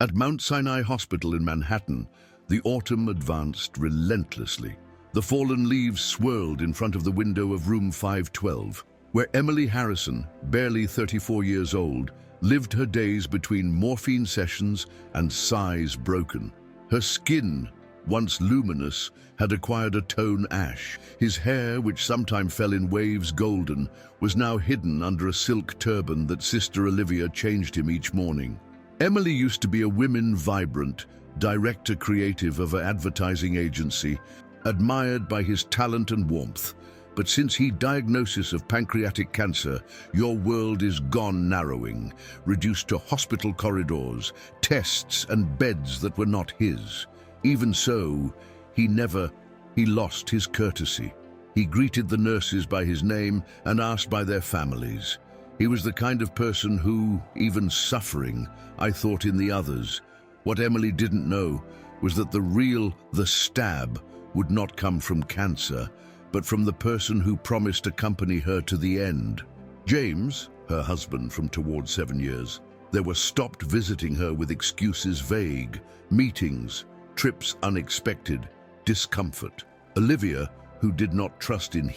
At Mount Sinai Hospital in Manhattan, the autumn advanced relentlessly. The fallen leaves swirled in front of the window of room 512, where Emily Harrison, barely 34 years old, lived her days between morphine sessions and sighs broken. Her skin, once luminous, had acquired a tone ash. His hair, which sometimes fell in waves golden, was now hidden under a silk turban that Sister Olivia changed him each morning. Emily used to be a women vibrant, director creative of an advertising agency, admired by his talent and warmth. But since his diagnosis of pancreatic cancer, your world is gone narrowing, reduced to hospital corridors, tests and beds that were not his. Even so, he lost his courtesy. He greeted the nurses by his name and asked by their families. He was the kind of person who, even suffering, I thought in the others. What Emily didn't know was that the stab would not come from cancer, but from the person who promised to accompany her to the end. James, her husband from towards 7 years, there were stopped visiting her with excuses vague, meetings, trips unexpected, discomfort. Olivia, who did not trust in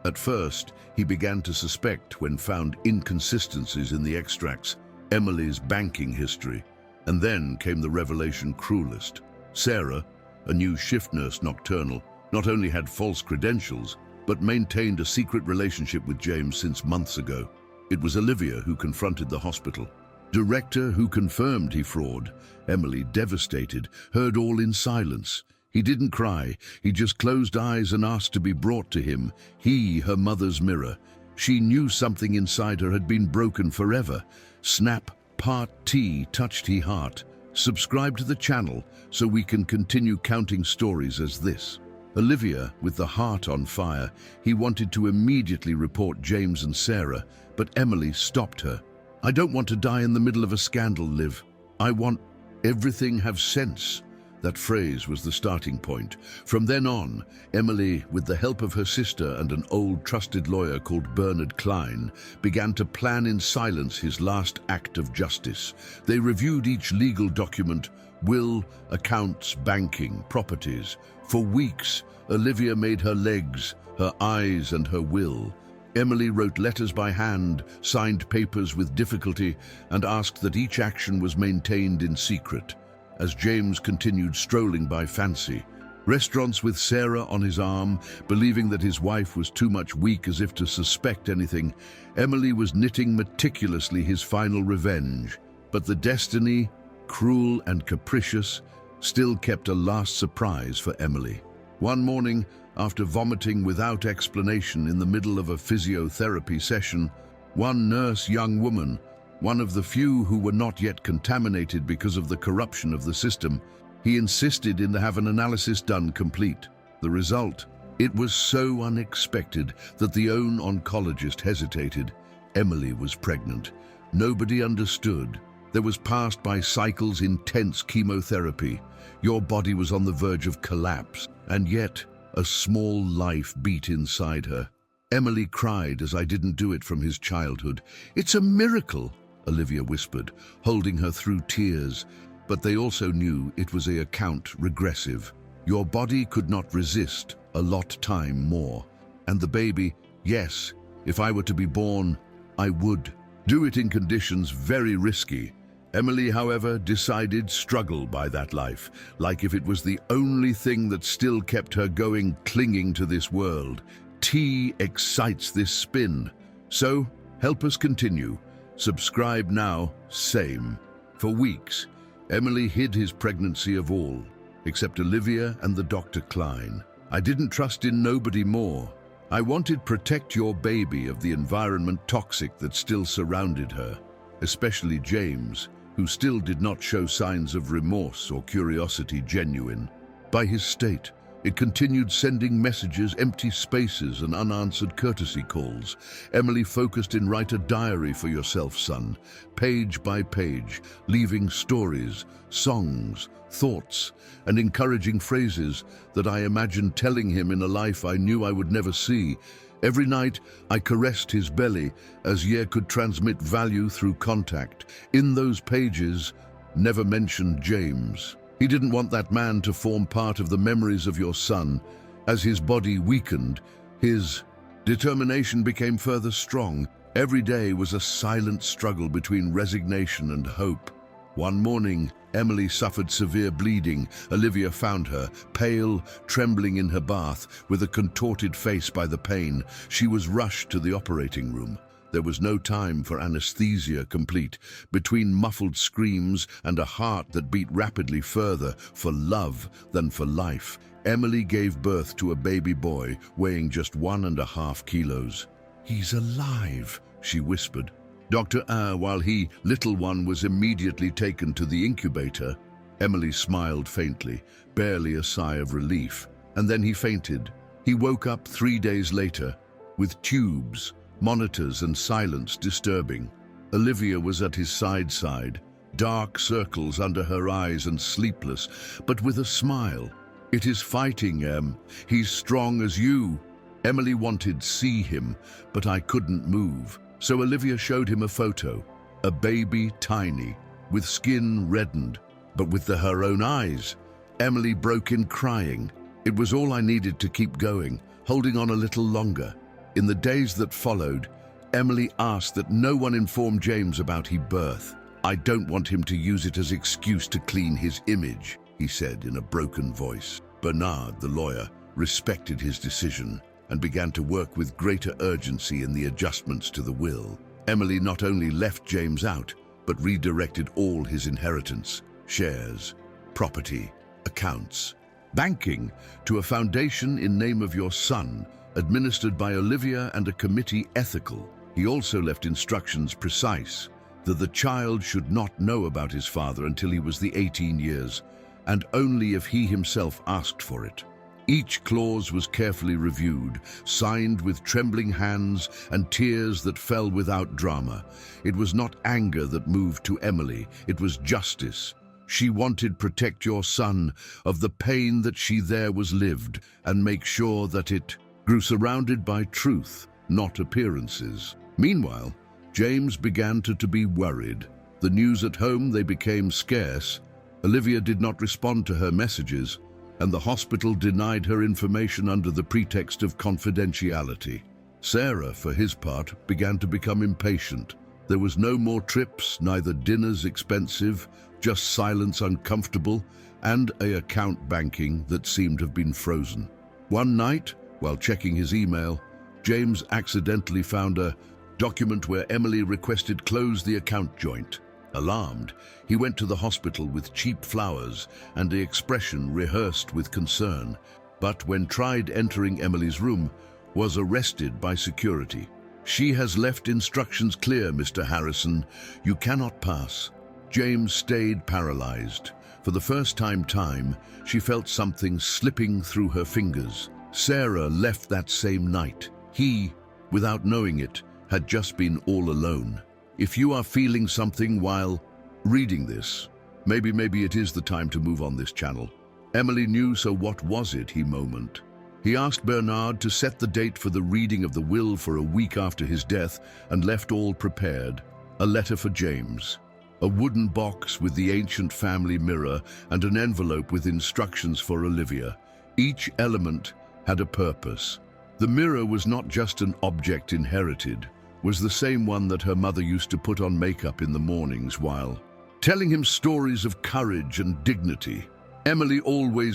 At first, he began to suspect when found inconsistencies in the extracts, Emily's banking history. And then came the revelation cruelest. Sarah, a new shift nurse nocturnal, not only had false credentials, but maintained a secret relationship with James since months ago. It was Olivia who confronted the hospital director who confirmed he fraud. Emily, devastated, heard all in silence. He didn't cry, he just closed eyes and asked to be brought to him. He, her mother's mirror. She knew something inside her had been broken forever. Snap, Part T touched he heart. Subscribe to the channel so we can continue counting stories as this. Olivia, with the heart on fire, he wanted to immediately report James and Sarah, but Emily stopped her. I don't want to die in the middle of a scandal, Liv. I want everything have sense. That phrase was the starting point. From then on, Emily, with the help of her sister and an old trusted lawyer called Bernard Klein, began to plan in silence his last act of justice. They reviewed each legal document, will, accounts, banking, properties. For weeks, Olivia made her legs, her eyes and her will. Emily wrote letters by hand, signed papers with difficulty, and asked that each action was maintained in secret. As James continued strolling by fancy, restaurants with Sarah on his arm, believing that his wife was too much weak as if to suspect anything, Emily was knitting meticulously his final revenge. But the destiny, cruel and capricious, still kept a last surprise for Emily. One morning, after vomiting without explanation in the middle of a physiotherapy session, one nurse, young woman, one of the few who were not yet contaminated because of the corruption of the system, he insisted in to have an analysis done complete. The result, it was so unexpected that the own oncologist hesitated. Emily was pregnant. Nobody understood. There was passed by cycles intense chemotherapy. Your body was on the verge of collapse, and yet a small life beat inside her. Emily cried as I didn't do it from his childhood. It's a miracle, Olivia whispered, holding her through tears. But they also knew it was a account regressive. Your body could not resist a lot time more. And the baby, yes, if I were to be born, I would. Do it in conditions very risky. Emily, however, decided struggle by that life, like if it was the only thing that still kept her going, clinging to this world. Tea excites this spin. So, help us continue. Subscribe now, same. For weeks, Emily hid his pregnancy of all, except Olivia and the Dr. Klein. I didn't trust in nobody more. I wanted protect your baby of the environment toxic that still surrounded her, especially James, who still did not show signs of remorse or curiosity genuine. By his state, it continued sending messages, empty spaces, and unanswered courtesy calls. Emily focused in write a diary for yourself, son, page by page, leaving stories, songs, thoughts, and encouraging phrases that I imagined telling him in a life I knew I would never see. Every night, I caressed his belly as ye could transmit value through contact. In those pages, never mentioned James. He didn't want that man to form part of the memories of your son. As his body weakened, his determination became further strong. Every day was a silent struggle between resignation and hope. One morning, Emily suffered severe bleeding. Olivia found her, pale, trembling in her bath, with a contorted face by the pain. She was rushed to the operating room. There was no time for anesthesia complete. Between muffled screams and a heart that beat rapidly further for love than for life, Emily gave birth to a baby boy weighing just 1.5 kilos. "He's alive," she whispered. While he, little one, was immediately taken to the incubator, Emily smiled faintly, barely a sigh of relief, and then he fainted. He woke up 3 days later, with tubes, monitors, and silence disturbing. Olivia was at his side, dark circles under her eyes and sleepless, but with a smile. "It is fighting, Em. He's strong as you." Emily wanted to see him, but I couldn't move. So Olivia showed him a photo, a baby tiny, with skin reddened, but with her own eyes. Emily broke in crying. It was all I needed to keep going, holding on a little longer. In the days that followed, Emily asked that no one inform James about his birth. "I don't want him to use it as excuse to clean his image," he said in a broken voice. Bernard, the lawyer, respected his decision and began to work with greater urgency in the adjustments to the will. Emily not only left James out, but redirected all his inheritance, shares, property, accounts, banking, to a foundation in name of your son, administered by Olivia and a committee ethical. He also left instructions precise that the child should not know about his father until he was the 18 years, and only if he himself asked for it. Each clause was carefully reviewed, signed with trembling hands and tears that fell without drama. It was not anger that moved to Emily, it was justice. She wanted to protect your son of the pain that she there was lived, and make sure that it grew surrounded by truth, not appearances. Meanwhile, James began to be worried. The news at home, they became scarce. Olivia did not respond to her messages, and the hospital denied her information under the pretext of confidentiality. Sarah, for his part, began to become impatient. There was no more trips, neither dinners expensive, just silence uncomfortable, and an account banking that seemed to have been frozen. One night, while checking his email, James accidentally found a document where Emily requested close the account joint. Alarmed, he went to the hospital with cheap flowers and the expression rehearsed with concern, but when tried entering Emily's room, was arrested by security. "She has left instructions clear, Mr. Harrison. You cannot pass." James stayed paralyzed. For the first time, she felt something slipping through her fingers. Sarah left that same night. He, without knowing it, had just been all alone. If you are feeling something while reading this, maybe it is the time to move on this channel. Emily knew, so what was it, he moaned. He asked Bernard to set the date for the reading of the will for a week after his death and left all prepared. A letter for James, a wooden box with the ancient family mirror, and an envelope with instructions for Olivia. Each element had a purpose. The mirror was not just an object inherited, was the same one that her mother used to put on makeup in the mornings while telling him stories of courage and dignity. Emily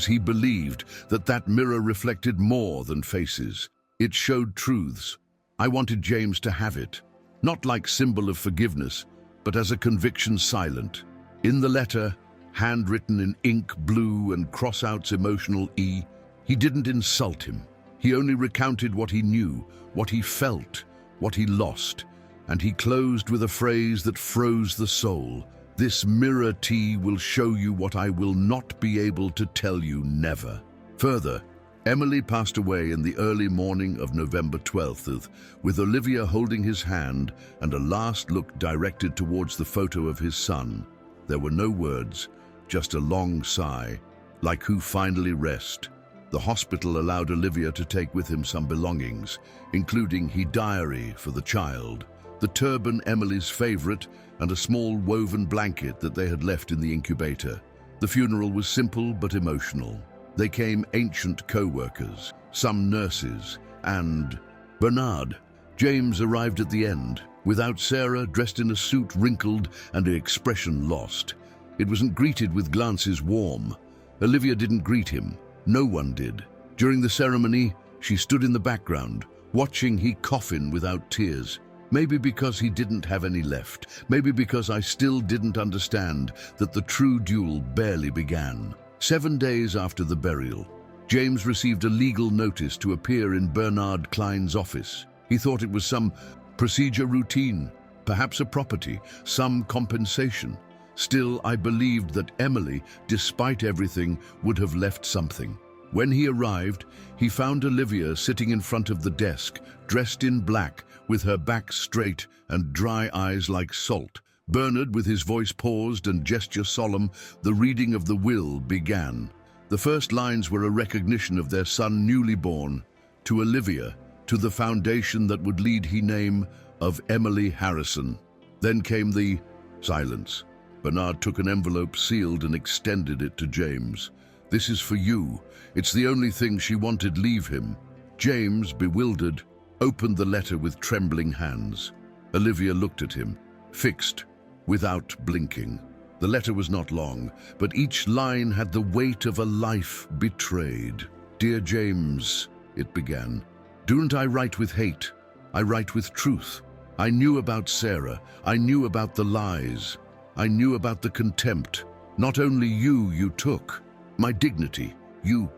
he believed that mirror reflected more than faces. It showed truths. I wanted James to have it, not like symbol of forgiveness, but as a conviction silent. In the letter, handwritten in ink blue and cross-outs emotional E, he didn't insult him. He only recounted what he knew, what he felt, what he lost, and he closed with a phrase that froze the soul. "This mirror tea will show you what I will not be able to tell you, never." Further, Emily passed away in the early morning of November 12th, with Olivia holding his hand and a last look directed towards the photo of his son. There were no words, just a long sigh, like who finally rest. The hospital allowed Olivia to take with him some belongings, including his diary for the child, the turban Emily's favorite, and a small woven blanket that they had left in the incubator. The funeral was simple but emotional. They came ancient co-workers, some nurses, and Bernard. James arrived at the end, without Sarah, dressed in a suit wrinkled and her expression lost. It wasn't greeted with glances warm. Olivia didn't greet him. No one did. During the ceremony, she stood in the background, watching he coffin without tears. Maybe because he didn't have any left. Maybe because I still didn't understand that the true duel barely began. 7 days after the burial, James received a legal notice to appear in Bernard Klein's office. He thought it was some procedure routine, perhaps a property, some compensation. Still, I believed that Emily, despite everything, would have left something. When he arrived, he found Olivia sitting in front of the desk, dressed in black, with her back straight and dry eyes like salt. Bernard, with his voice paused and gesture solemn, the reading of the will began. The first lines were a recognition of their son newly born. To Olivia, to the foundation that would lead he name of Emily Harrison. Then came the silence. Bernard took an envelope sealed and extended it to James. This is for you. It's the only thing she wanted leave him. James, bewildered, opened the letter with trembling hands. Olivia looked at him, fixed, without blinking. The letter was not long, but each line had the weight of a life betrayed. Dear James, it began, don't I write with hate? I write with truth. I knew about Sarah. I knew about the lies. I knew about the contempt. Not only you took. My dignity. You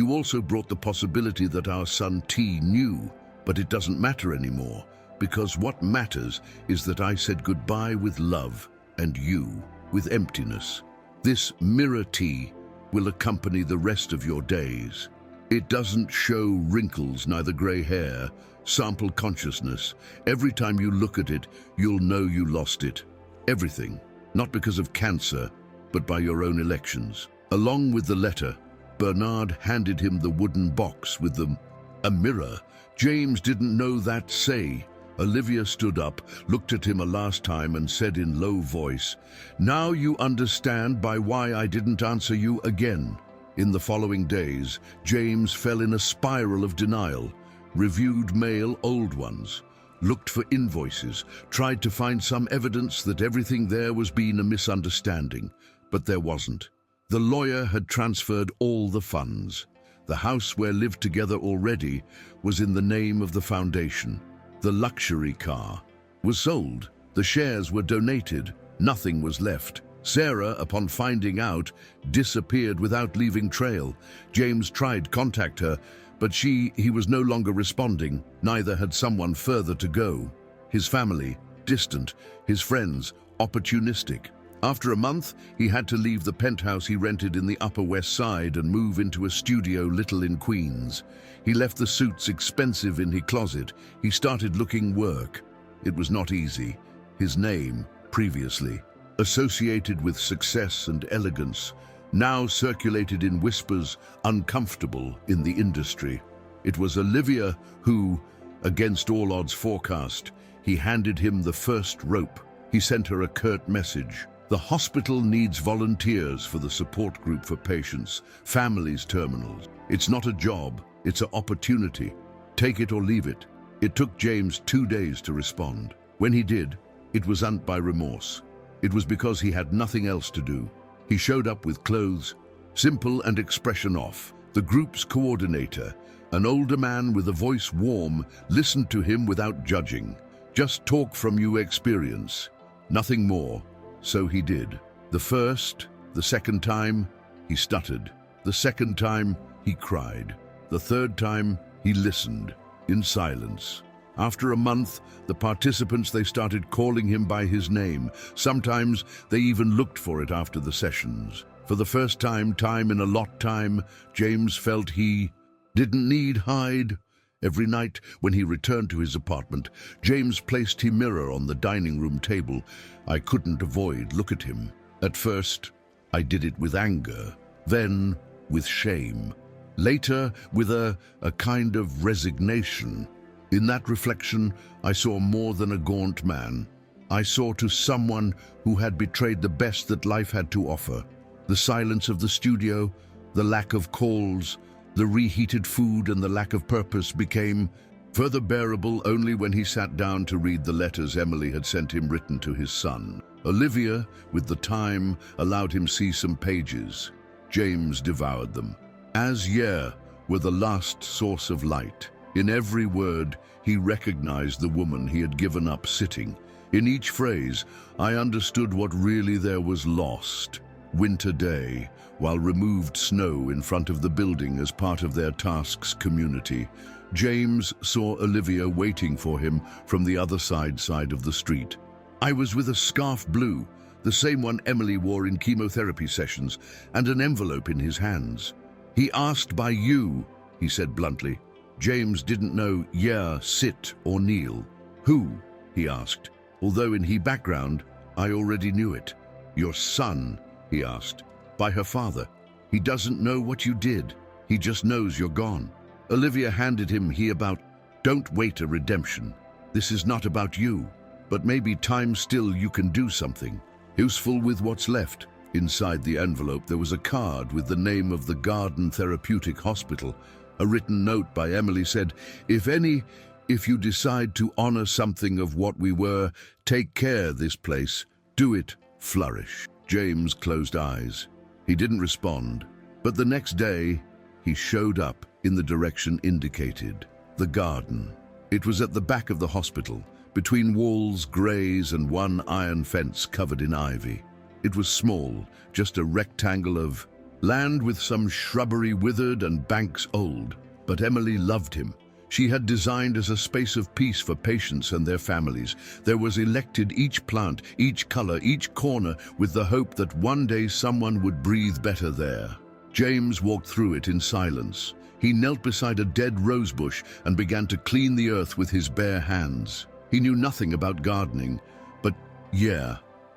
also brought the possibility that our son T knew. But it doesn't matter anymore, because what matters is that I said goodbye with love, and you with emptiness. This mirror T will accompany the rest of your days. It doesn't show wrinkles, neither gray hair, sample consciousness. Every time you look at it, you'll know you lost it. Everything, not because of cancer, but by your own elections. Along with the letter, Bernard handed him the wooden box with a mirror. James didn't know that say. Olivia stood up, looked at him a last time and said in low voice, "Now you understand by why I didn't answer you again." In the following days, James fell in a spiral of denial, reviewed mail, old ones, looked for invoices, tried to find some evidence that everything there was being a misunderstanding, but there wasn't. The lawyer had transferred all the funds. The house where lived together already was in the name of the foundation. The luxury car was sold. The shares were donated. Nothing was left. Sarah, upon finding out, disappeared without leaving trail. James tried contact her, but he was no longer responding. Neither had someone further to go. His family, distant. His friends, opportunistic. After a month, he had to leave the penthouse he rented in the Upper West Side and move into a studio little in Queens. He left the suits expensive in his closet. He started looking work. It was not easy. His name, previously associated with success and elegance, now circulated in whispers, uncomfortable in the industry. It was Olivia who, against all odds forecast, he handed him the first rope. He sent her a curt message. The hospital needs volunteers for the support group for patients, families, terminals. It's not a job, it's an opportunity. Take it or leave it. It took James 2 days to respond. When he did, it wasn't by remorse. It was because he had nothing else to do. He showed up with clothes, simple and expression off. The group's coordinator, an older man with a voice warm, listened to him without judging. Just talk from your experience. Nothing more. So he did. The second time, he stuttered. The second time, he cried. The third time, he listened, in silence. After a month, the participants, they started calling him by his name. Sometimes they even looked for it after the sessions. For the first time in a lot time, James felt he didn't need hide. Every night, when he returned to his apartment, James placed his mirror on the dining room table. I couldn't avoid look at him. At first, I did it with anger, then with shame. Later, with a kind of resignation. In that reflection, I saw more than a gaunt man. I saw to someone who had betrayed the best that life had to offer. The silence of the studio, the lack of calls, the reheated food and the lack of purpose became further bearable only when he sat down to read the letters Emily had sent him written to his son. Olivia, with the time, allowed him see some pages. James devoured them. As were the last source of light. In every word, he recognized the woman he had given up sitting. In each phrase, I understood what really there was lost. Winter day, while removed snow in front of the building as part of their tasks community, James saw Olivia waiting for him from the other side of the street. I was with a scarf blue, the same one Emily wore in chemotherapy sessions, and an envelope in his hands. He asked by you, he said bluntly. James didn't know sit or kneel. Who? He asked, although in his background, I already knew it. Your son, he asked. By her father. He doesn't know what you did. He just knows you're gone. Olivia handed him don't wait a redemption. This is not about you, but maybe time still you can do something. Useful with what's left. Inside the envelope there was a card with the name of the Garden Therapeutic Hospital. A written note by Emily said, if you decide to honor something of what we were, take care this place. Do it, flourish. James closed eyes. He didn't respond, but the next day he showed up in the direction indicated, the garden. It was at the back of the hospital, between walls, greys, and one iron fence covered in ivy. It was small, just a rectangle of land with some shrubbery withered and banks old. But Emily loved him. She had designed as a space of peace for patients and their families. There was elected each plant, each color, each corner, with the hope that one day someone would breathe better there. James walked through it in silence. He knelt beside a dead rosebush and began to clean the earth with his bare hands. He knew nothing about gardening, but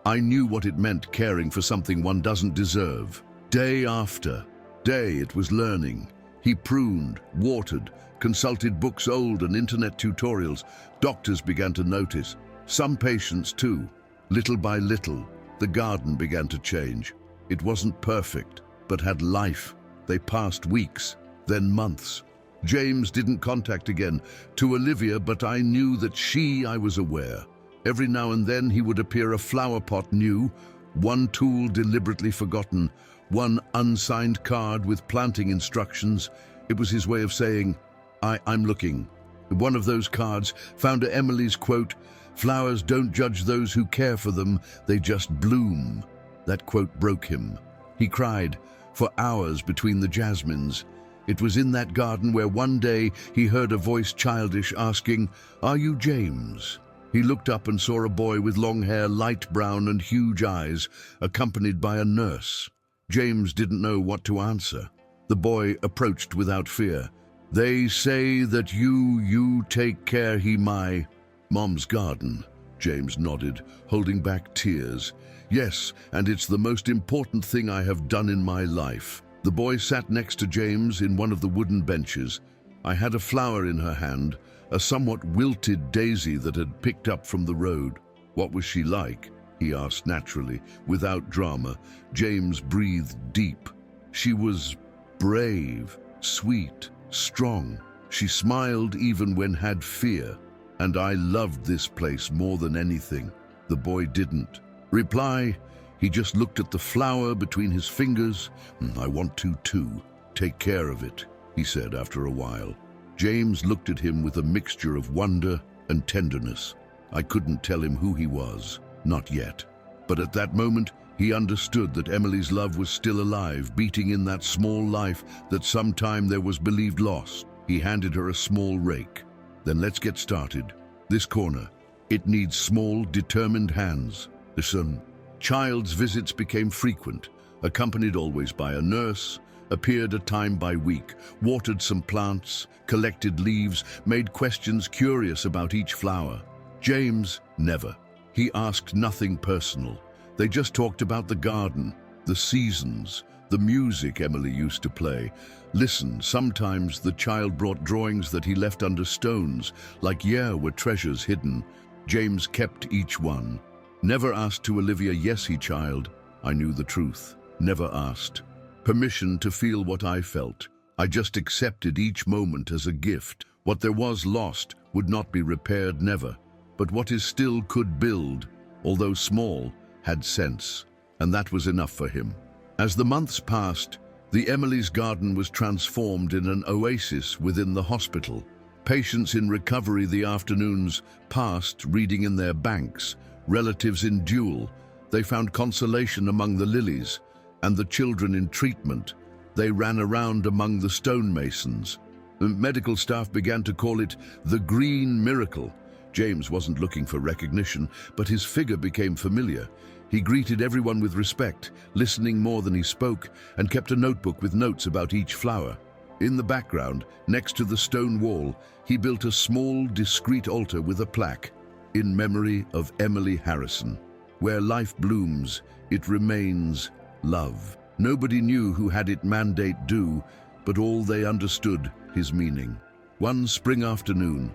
I knew what it meant caring for something one doesn't deserve. Day after day it was learning. He pruned, watered, consulted books old and internet tutorials. Doctors began to notice. Some patients too. Little by little, the garden began to change. It wasn't perfect, but had life. They passed weeks, then months. James didn't contact again to Olivia, but I knew that I was aware. Every now and then he would appear a flower pot new, one tool deliberately forgotten, one unsigned card with planting instructions. It was his way of saying, I'm looking. One of those cards found Emily's quote, "Flowers don't judge those who care for them, they just bloom." That quote broke him. He cried for hours between the jasmines. It was in that garden where one day he heard a voice childish asking, "Are you James?" He looked up and saw a boy with long hair, light brown and huge eyes, accompanied by a nurse. James didn't know what to answer. The boy approached without fear. "They say that you take care my mom's garden." James nodded, holding back tears. "Yes, and it's the most important thing I have done in my life." The boy sat next to James in one of the wooden benches. I had a flower in her hand, a somewhat wilted daisy that had picked up from the road. "What was she like?" he asked naturally, without drama. James breathed deep. "She was brave, sweet, strong. She smiled even when had fear. And I loved this place more than anything." The boy didn't reply. He just looked at the flower between his fingers. "I want to too. Take care of it," he said after a while. James looked at him with a mixture of wonder and tenderness. I couldn't tell him who he was, not yet. But at that moment, he understood that Emily's love was still alive, beating in that small life that sometime there was believed lost. He handed her a small rake. "Then let's get started. This corner. It needs small, determined hands." Listen. Child's visits became frequent, accompanied always by a nurse, appeared a time by week, watered some plants, collected leaves, made questions curious about each flower. James, never. He asked nothing personal. They just talked about the garden, the seasons, The music Emily used to play. Listen, sometimes the child brought drawings that he left under stones, like were treasures hidden. James kept each one. Never asked to Olivia, yes, he child. I knew the truth. Never asked permission to feel what I felt. I just accepted each moment as a gift. What there was lost would not be repaired, never. But what is still could build, although small, had sense. And that was enough for him. As the months passed, the Emily's garden was transformed in an oasis within the hospital. Patients in recovery the afternoons passed reading in their banks, relatives in duel. They found consolation among the lilies, and the children in treatment. They ran around among the stonemasons. The medical staff began to call it the Green Miracle. James wasn't looking for recognition, but his figure became familiar. He greeted everyone with respect, listening more than he spoke, and kept a notebook with notes about each flower. In the background, next to the stone wall, he built a small, discreet altar with a plaque, in memory of Emily Harrison. Where life blooms, it remains love. Nobody knew who had it mandate do, but all they understood his meaning. One spring afternoon,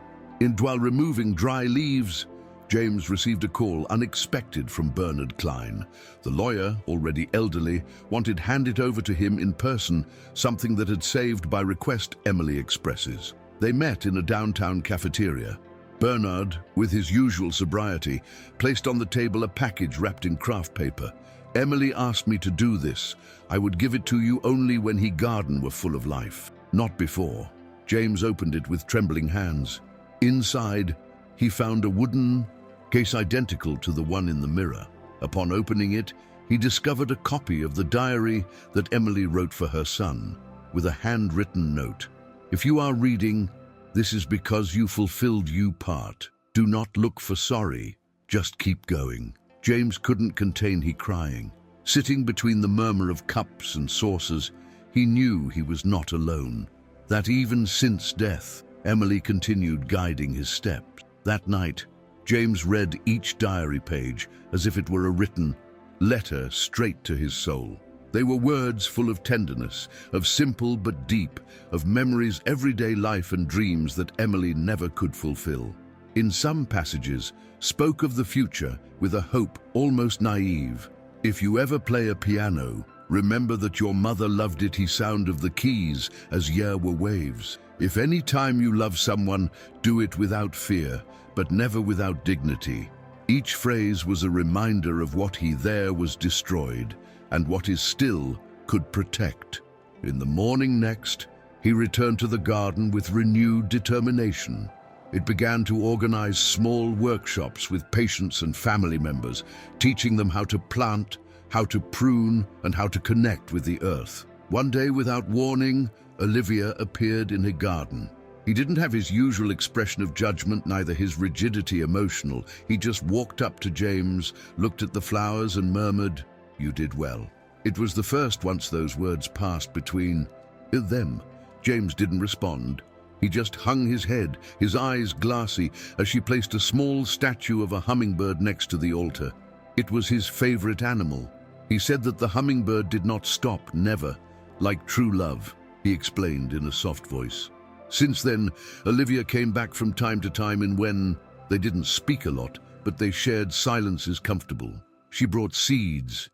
while removing dry leaves, James received a call unexpected from Bernard Klein. The lawyer, already elderly, wanted handed over to him in person, something that had saved by request, Emily expresses. They met in a downtown cafeteria. Bernard, with his usual sobriety, placed on the table a package wrapped in craft paper. Emily asked me to do this. I would give it to you only when her garden were full of life, not before. James opened it with trembling hands. Inside, he found a wooden case identical to the one in the mirror. Upon opening it, he discovered a copy of the diary that Emily wrote for her son, with a handwritten note. If you are reading, this is because you fulfilled your part. Do not look for sorry, just keep going. James couldn't contain his crying. Sitting between the murmur of cups and saucers, he knew he was not alone. That even since death, Emily continued guiding his steps. That night, James read each diary page as if it were a written letter straight to his soul. They were words full of tenderness, of simple but deep, of memories, everyday life and dreams that Emily never could fulfill. In some passages, spoke of the future with a hope almost naive. If you ever play a piano, remember that your mother loved it, the sound of the keys as were waves. If any time you love someone, do it without fear, but never without dignity. Each phrase was a reminder of what there was destroyed, and what is still could protect. In the morning next, he returned to the garden with renewed determination. It began to organize small workshops with patients and family members, teaching them how to plant, how to prune, and how to connect with the earth. One day, without warning, Olivia appeared in her garden. He didn't have his usual expression of judgment, neither his rigidity emotional. He just walked up to James, looked at the flowers and murmured, "You did well." It was the first once those words passed between them. James didn't respond. He just hung his head, his eyes glassy, as she placed a small statue of a hummingbird next to the altar. It was his favorite animal. He said that the hummingbird did not stop, never. Like true love, he explained in a soft voice. Since then, Olivia came back from time to time, and when they didn't speak a lot, but they shared silences comfortable. She brought seeds,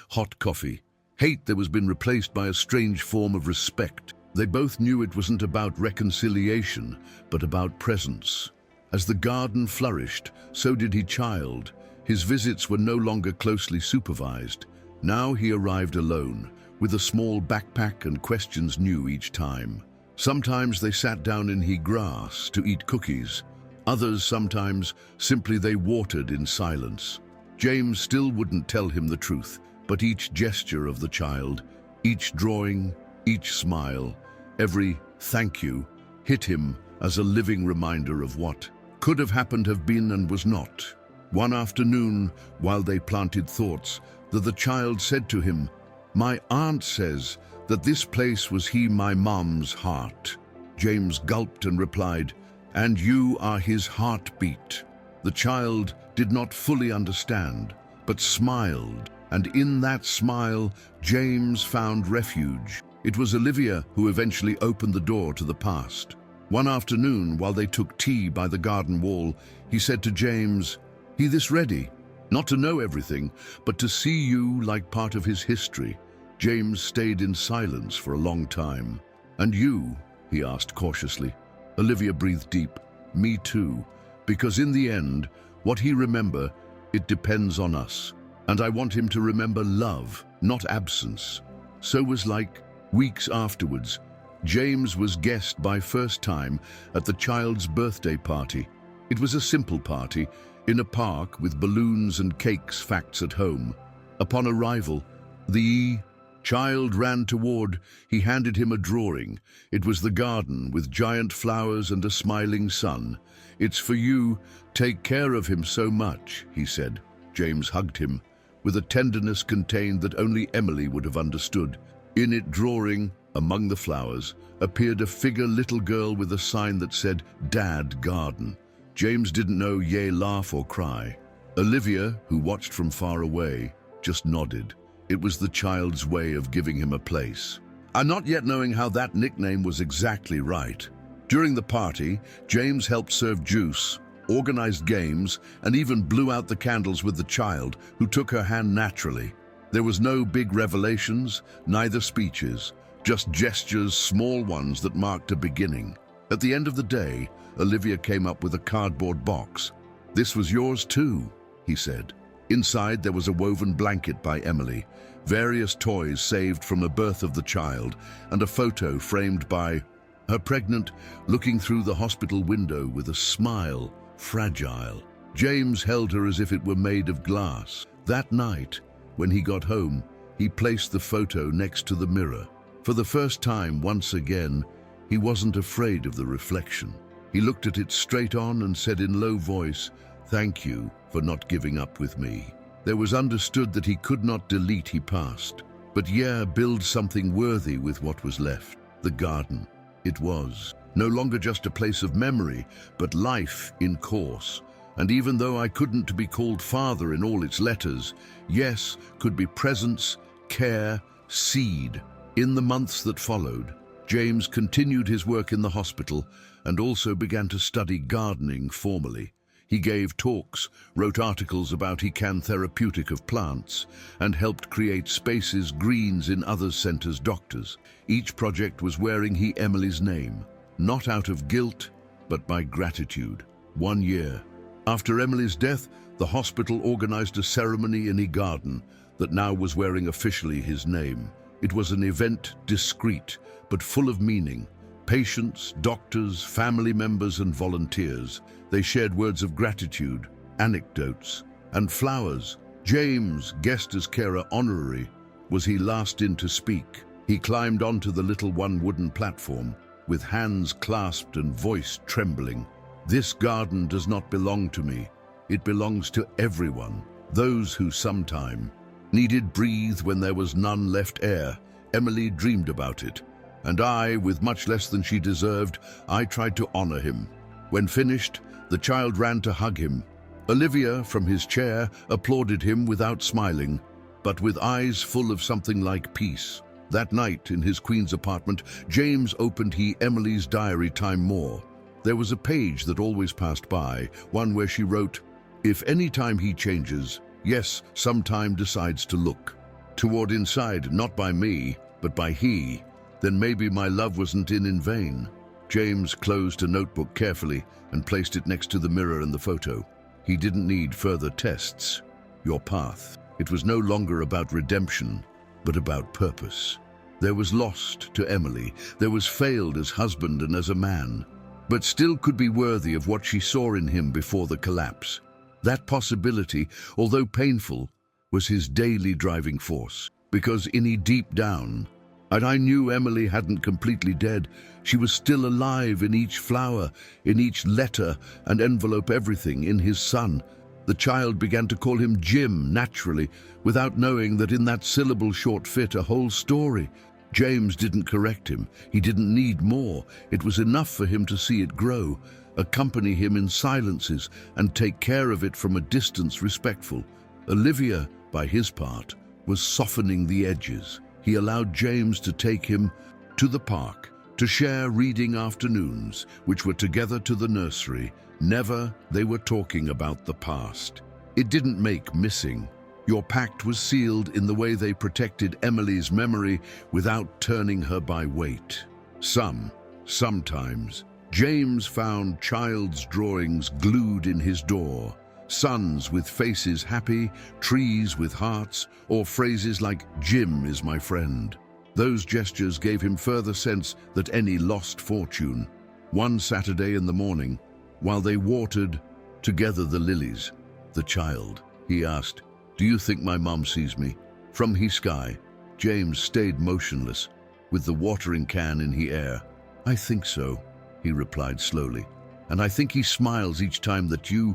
hot coffee. Hate that was been replaced by a strange form of respect. They both knew it wasn't about reconciliation, but about presence. As the garden flourished, so did his child. His visits were no longer closely supervised. Now he arrived alone, with a small backpack and questions new each time. Sometimes they sat down in his grass to eat cookies. Others, sometimes, simply they watered in silence. James still wouldn't tell him the truth, but each gesture of the child, each drawing, each smile, every thank you, hit him as a living reminder of what could have happened, have been, and was not. One afternoon, while they planted thoughts, the child said to him, "My aunt says that this place was my mom's heart." James gulped and replied, "And you are his heartbeat." The child did not fully understand, but smiled. And in that smile, James found refuge. It was Olivia who eventually opened the door to the past. One afternoon, while they took tea by the garden wall, he said to James, "He this ready? Not to know everything, but to see you like part of his history." James stayed in silence for a long time. "And you?" he asked cautiously. Olivia breathed deep. "Me too. Because in the end, what he remember, it depends on us. And I want him to remember love, not absence." So was like weeks afterwards. James was guest by first time at the child's birthday party. It was a simple party, in a park with balloons and cakes facts at home. Upon arrival, the child ran toward. He handed him a drawing. It was the garden with giant flowers and a smiling sun. "It's for you. Take care of him so much," he said. James hugged him with a tenderness contained that only Emily would have understood. In it drawing, among the flowers, appeared a figure little girl with a sign that said, "Dad Garden." James didn't know yea laugh or cry. Olivia, who watched from far away, just nodded. It was the child's way of giving him a place. And not yet knowing how that nickname was exactly right. During the party, James helped serve juice, organized games, and even blew out the candles with the child, who took her hand naturally. There was no big revelations, neither speeches, just gestures, small ones that marked a beginning. At the end of the day, Olivia came up with a cardboard box. "This was yours too," he said. Inside there was a woven blanket by Emily, various toys saved from the birth of the child, and a photo framed by her pregnant, looking through the hospital window with a smile, fragile. James held her as if it were made of glass. That night, when he got home, he placed the photo next to the mirror. For the first time, once again, he wasn't afraid of the reflection. He looked at it straight on and said in low voice, "Thank you for not giving up with me." There was understood that he could not delete he past, but build something worthy with what was left. The garden. It was no longer just a place of memory, but life in course. And even though I couldn't be called father in all its letters, yes, could be presence, care, seed. In the months that followed, James continued his work in the hospital and also began to study gardening formally. He gave talks, wrote articles about Hecan therapeutic of plants, and helped create spaces greens in other centers' doctors. Each project was wearing Emily's name, not out of guilt, but by gratitude. 1 year. After Emily's death, the hospital organized a ceremony in the garden that now was wearing officially his name. It was an event discreet, but full of meaning. Patients, doctors, family members, and volunteers. They shared words of gratitude, anecdotes, and flowers. James, guest as carer honorary, was he last in to speak. He climbed onto the little one wooden platform, with hands clasped and voice trembling. "This garden does not belong to me. It belongs to everyone, those who sometime needed breathe when there was none left air." Emily dreamed about it, and I, with much less than she deserved, I tried to honor him. When finished, the child ran to hug him. Olivia, from his chair, applauded him without smiling, but with eyes full of something like peace. That night, in his Queen's apartment, James opened Emily's diary time more. There was a page that always passed by, one where she wrote, "If any time he changes, yes, sometime decides to look toward inside, not by me, but by he, then maybe my love wasn't in vain." James closed a notebook carefully and placed it next to the mirror and the photo. He didn't need further tests. Your path. It was no longer about redemption, but about purpose. There was lost to Emily. There was failed as husband and as a man, but still could be worthy of what she saw in him before the collapse. That possibility, although painful, was his daily driving force, because deep down, and I knew Emily hadn't completely dead. She was still alive in each flower, in each letter and envelope, everything in his son. The child began to call him Jim naturally, without knowing that in that syllable short fit a whole story. James didn't correct him. He didn't need more. It was enough for him to see it grow, accompany him in silences, and take care of it from a distance respectful. Olivia by his part, was softening the edges. He allowed James to take him to the park, to share reading afternoons, which were together to the nursery. Never they were talking about the past. It didn't make missing. Your pact was sealed in the way they protected Emily's memory without turning her by weight. Sometimes, James found child's drawings glued in his door, suns with faces happy, trees with hearts, or phrases like, "Jim is my friend." Those gestures gave him further sense that any lost fortune. One Saturday in the morning, while they watered together the lilies, the child, he asked, "Do you think my mom sees me?" From his sky, James stayed motionless, with the watering can in the air. "I think so," he replied slowly. "And I think he smiles each time that you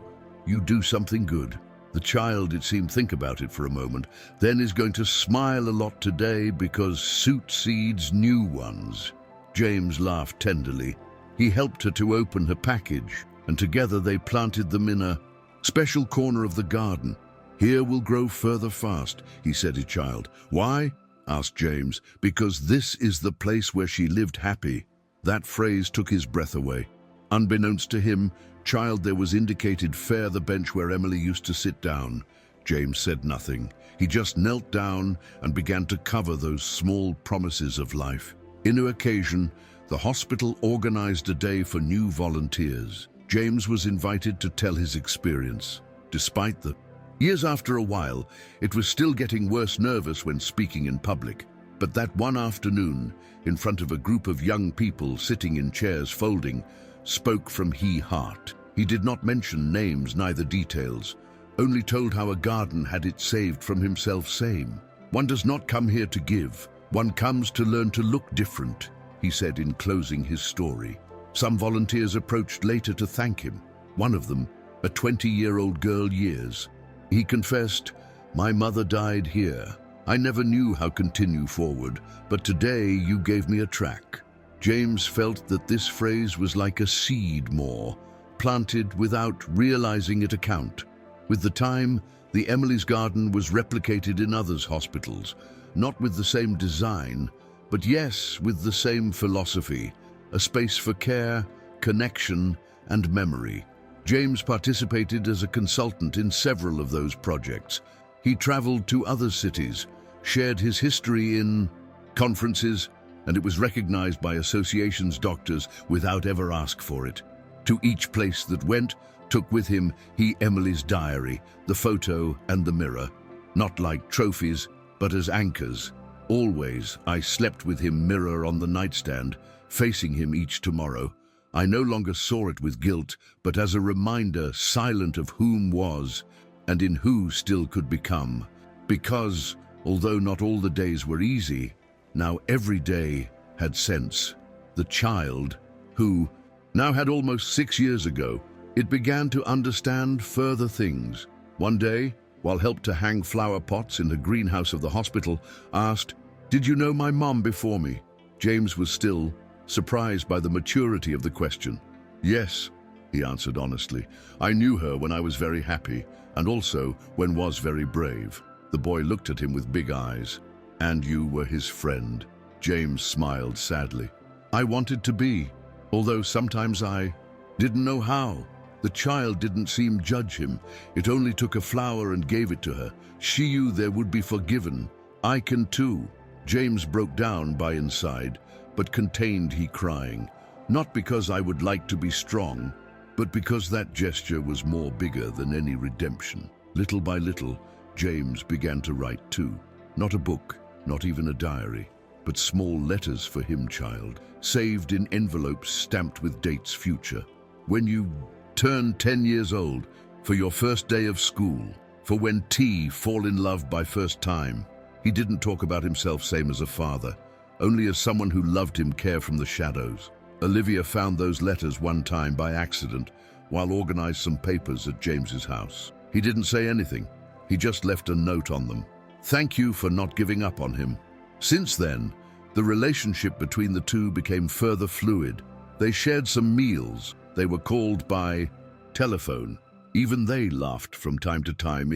do something good." The child, it seemed, think about it for a moment, then is going to smile a lot today because suit seeds new ones. James laughed tenderly. He helped her to open her package, and together they planted them in a special corner of the garden. "Here will grow further fast," he said to the child. "Why?" asked James. "Because this is the place where she lived happy." That phrase took his breath away. Unbeknownst to him, child, there was indicated fair the bench where Emily used to sit down. James said nothing. He just knelt down and began to cover those small promises of life. In an occasion, the hospital organized a day for new volunteers. James was invited to tell his experience. Despite the years, after a while, it was still getting worse nervous when speaking in public. But that one afternoon, in front of a group of young people sitting in chairs folding, spoke from his heart. He did not mention names, neither details, only told how a garden had it saved from himself, saying, "One does not come here to give, one comes to learn to look different," he said in closing his story. Some volunteers approached later to thank him. One of them, a 20-year-old girl, years. He confessed, "My mother died here. I never knew how to continue forward, but today you gave me a track." James felt that this phrase was like a seed more, planted without realizing it account. With the time, the Emily's Garden was replicated in others' hospitals, not with the same design, but yes, with the same philosophy, a space for care, connection, and memory. James participated as a consultant in several of those projects. He traveled to other cities, shared his history in conferences, and it was recognized by associations, doctors, without ever ask for it. To each place that went, took with him Emily's diary, the photo and the mirror, not like trophies, but as anchors. Always, I slept with him, mirror on the nightstand, facing him each tomorrow. I no longer saw it with guilt, but as a reminder, silent of whom was, and in who still could become. Because, although not all the days were easy, now every day had sense. The child, who now had almost 6 years ago, it began to understand further things. One day, while helped to hang flower pots in the greenhouse of the hospital, asked, "Did you know my mom before me?" James was still surprised by the maturity of the question. "Yes," he answered honestly. "I knew her when I was very happy, and also when was very brave." The boy looked at him with big eyes. "And you were his friend?" James smiled sadly. "I wanted to be, although sometimes I didn't know how." The child didn't seem to judge him. It only took a flower and gave it to her. She knew there would be forgiven. "I can too." James broke down by inside, but contained he crying. Not because I would like to be strong, but because that gesture was more bigger than any redemption. Little by little, James began to write too. Not a book, not even a diary, but small letters for him, child, saved in envelopes stamped with dates future. When you turn 10 years old, for your first day of school, for when fall in love by first time. He didn't talk about himself same as a father, only as someone who loved him, care from the shadows. Olivia found those letters one time by accident while organized some papers at James's house. He didn't say anything. He just left a note on them. "Thank you for not giving up on him." Since then, the relationship between the two became further fluid. They shared some meals. They were called by telephone. Even they laughed from time to time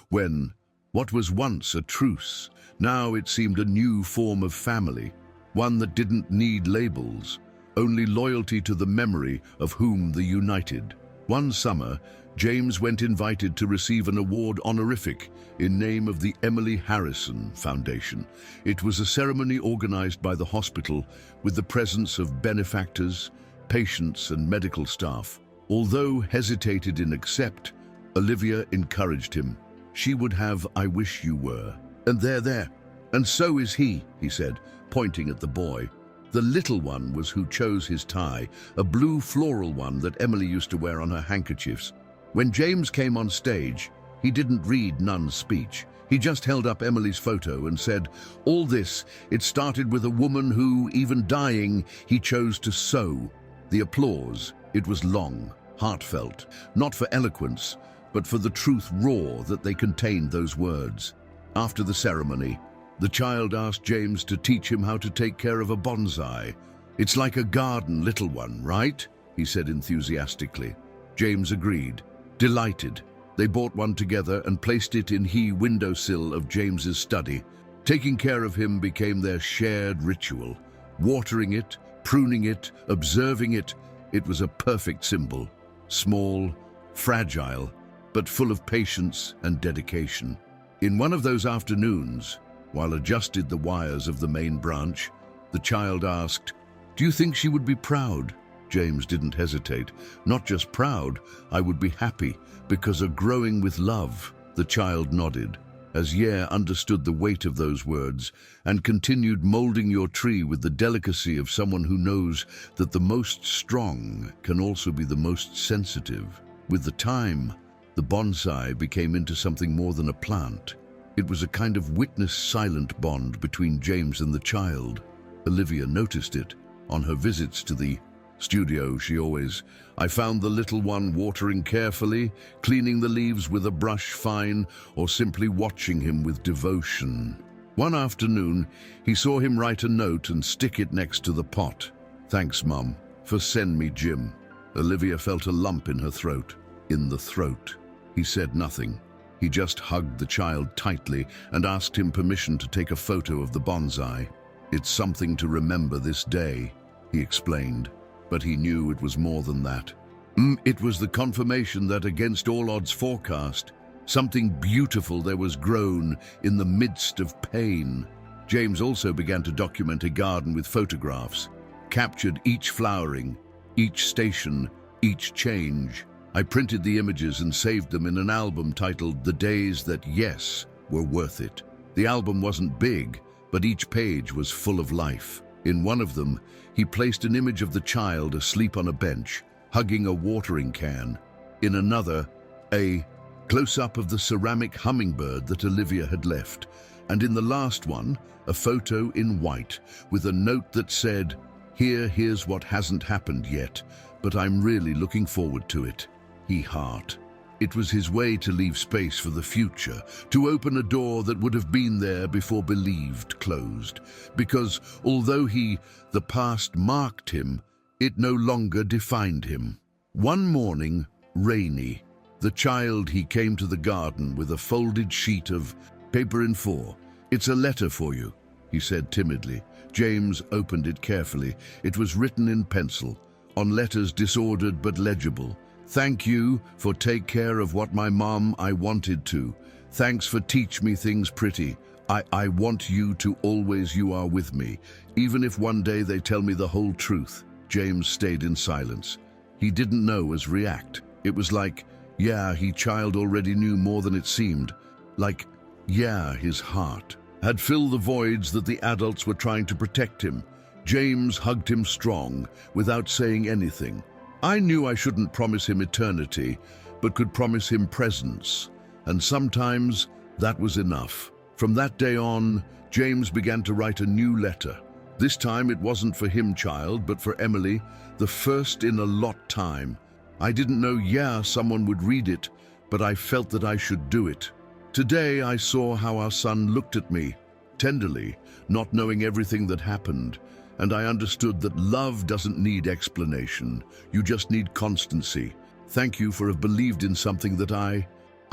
when What was once a truce, now it seemed a new form of family, one that didn't need labels, only loyalty to the memory of whom they united. One summer, James went invited to receive an award honorific in name of the Emily Harrison Foundation. It was a ceremony organized by the hospital with the presence of benefactors, patients, and medical staff. Although hesitated in accept, Olivia encouraged him. She would have "I wish you were." "And they're there. And so is he," said, pointing at the boy. The little one was who chose his tie, a blue floral one that Emily used to wear on her handkerchiefs. When James came on stage, he didn't read Nunn's speech. He just held up Emily's photo and said, "All this, it started with a woman who, even dying, he chose to sow." The applause, it was long, heartfelt, not for eloquence, but for the truth raw that they contained, those words. After the ceremony, the child asked James to teach him how to take care of a bonsai. "It's like a garden, little one, right?" he said enthusiastically. James agreed, delighted. They bought one together and placed it in the windowsill of James's study. Taking care of him became their shared ritual. Watering it, pruning it, observing it, it was a perfect symbol. Small, fragile, but full of patience and dedication. In one of those afternoons, while adjusted the wires of the main branch, the child asked, "Do you think she would be proud?" James didn't hesitate. "Not just proud, I would be happy, because of growing with love." The child nodded, as Ye understood the weight of those words, and continued, "Molding your tree with the delicacy of someone who knows that the most strong can also be the most sensitive." With the time, the bonsai became into something more than a plant. It was a kind of witness-silent bond between James and the child. Olivia noticed it. On her visits to the studio, I found the little one watering carefully, cleaning the leaves with a brush fine, or simply watching him with devotion." One afternoon, he saw him write a note and stick it next to the pot. "Thanks, Mum, for send me Jim." Olivia felt a lump in her throat. In the throat. He said nothing. He just hugged the child tightly and asked him permission to take a photo of the bonsai. "It's something to remember this day," he explained, but he knew it was more than that. It was the confirmation that against all odds forecast, something beautiful there was grown in the midst of pain. James also began to document a garden with photographs, captured each flowering, each station, each change. I printed the images and saved them in an album titled "The Days That Yes Were Worth It." The album wasn't big, but each page was full of life. In one of them, he placed an image of the child asleep on a bench, hugging a watering can. In another, a close-up of the ceramic hummingbird that Olivia had left. And in the last one, a photo in white with a note that said, Here's what hasn't happened yet, but I'm really looking forward to it." Heart. It was his way to leave space for the future, to open a door that would have been there before believed closed. Because although the past marked him, it no longer defined him. One morning, rainy, the child came to the garden with a folded sheet of paper in 4. "It's a letter for you," he said timidly. James opened it carefully. It was written in pencil, on letters disordered but legible. "Thank you for take care of what my mom I wanted to. Thanks for teach me things pretty. I want you to always you are with me, even if one day they tell me the whole truth." James stayed in silence. He didn't know as react. It was like, child already knew more than it seemed. Like, his heart had filled the voids that the adults were trying to protect him. James hugged him strong, without saying anything. I knew I shouldn't promise him eternity, but could promise him presence. And sometimes that was enough. From that day on, James began to write a new letter. This time it wasn't for him, child, but for Emily, the first in a lot time. I didn't know, someone would read it, but I felt that I should do it. Today I saw how our son looked at me, tenderly, not knowing everything that happened. And I understood that love doesn't need explanation. You just need constancy. Thank you for have believed in something that I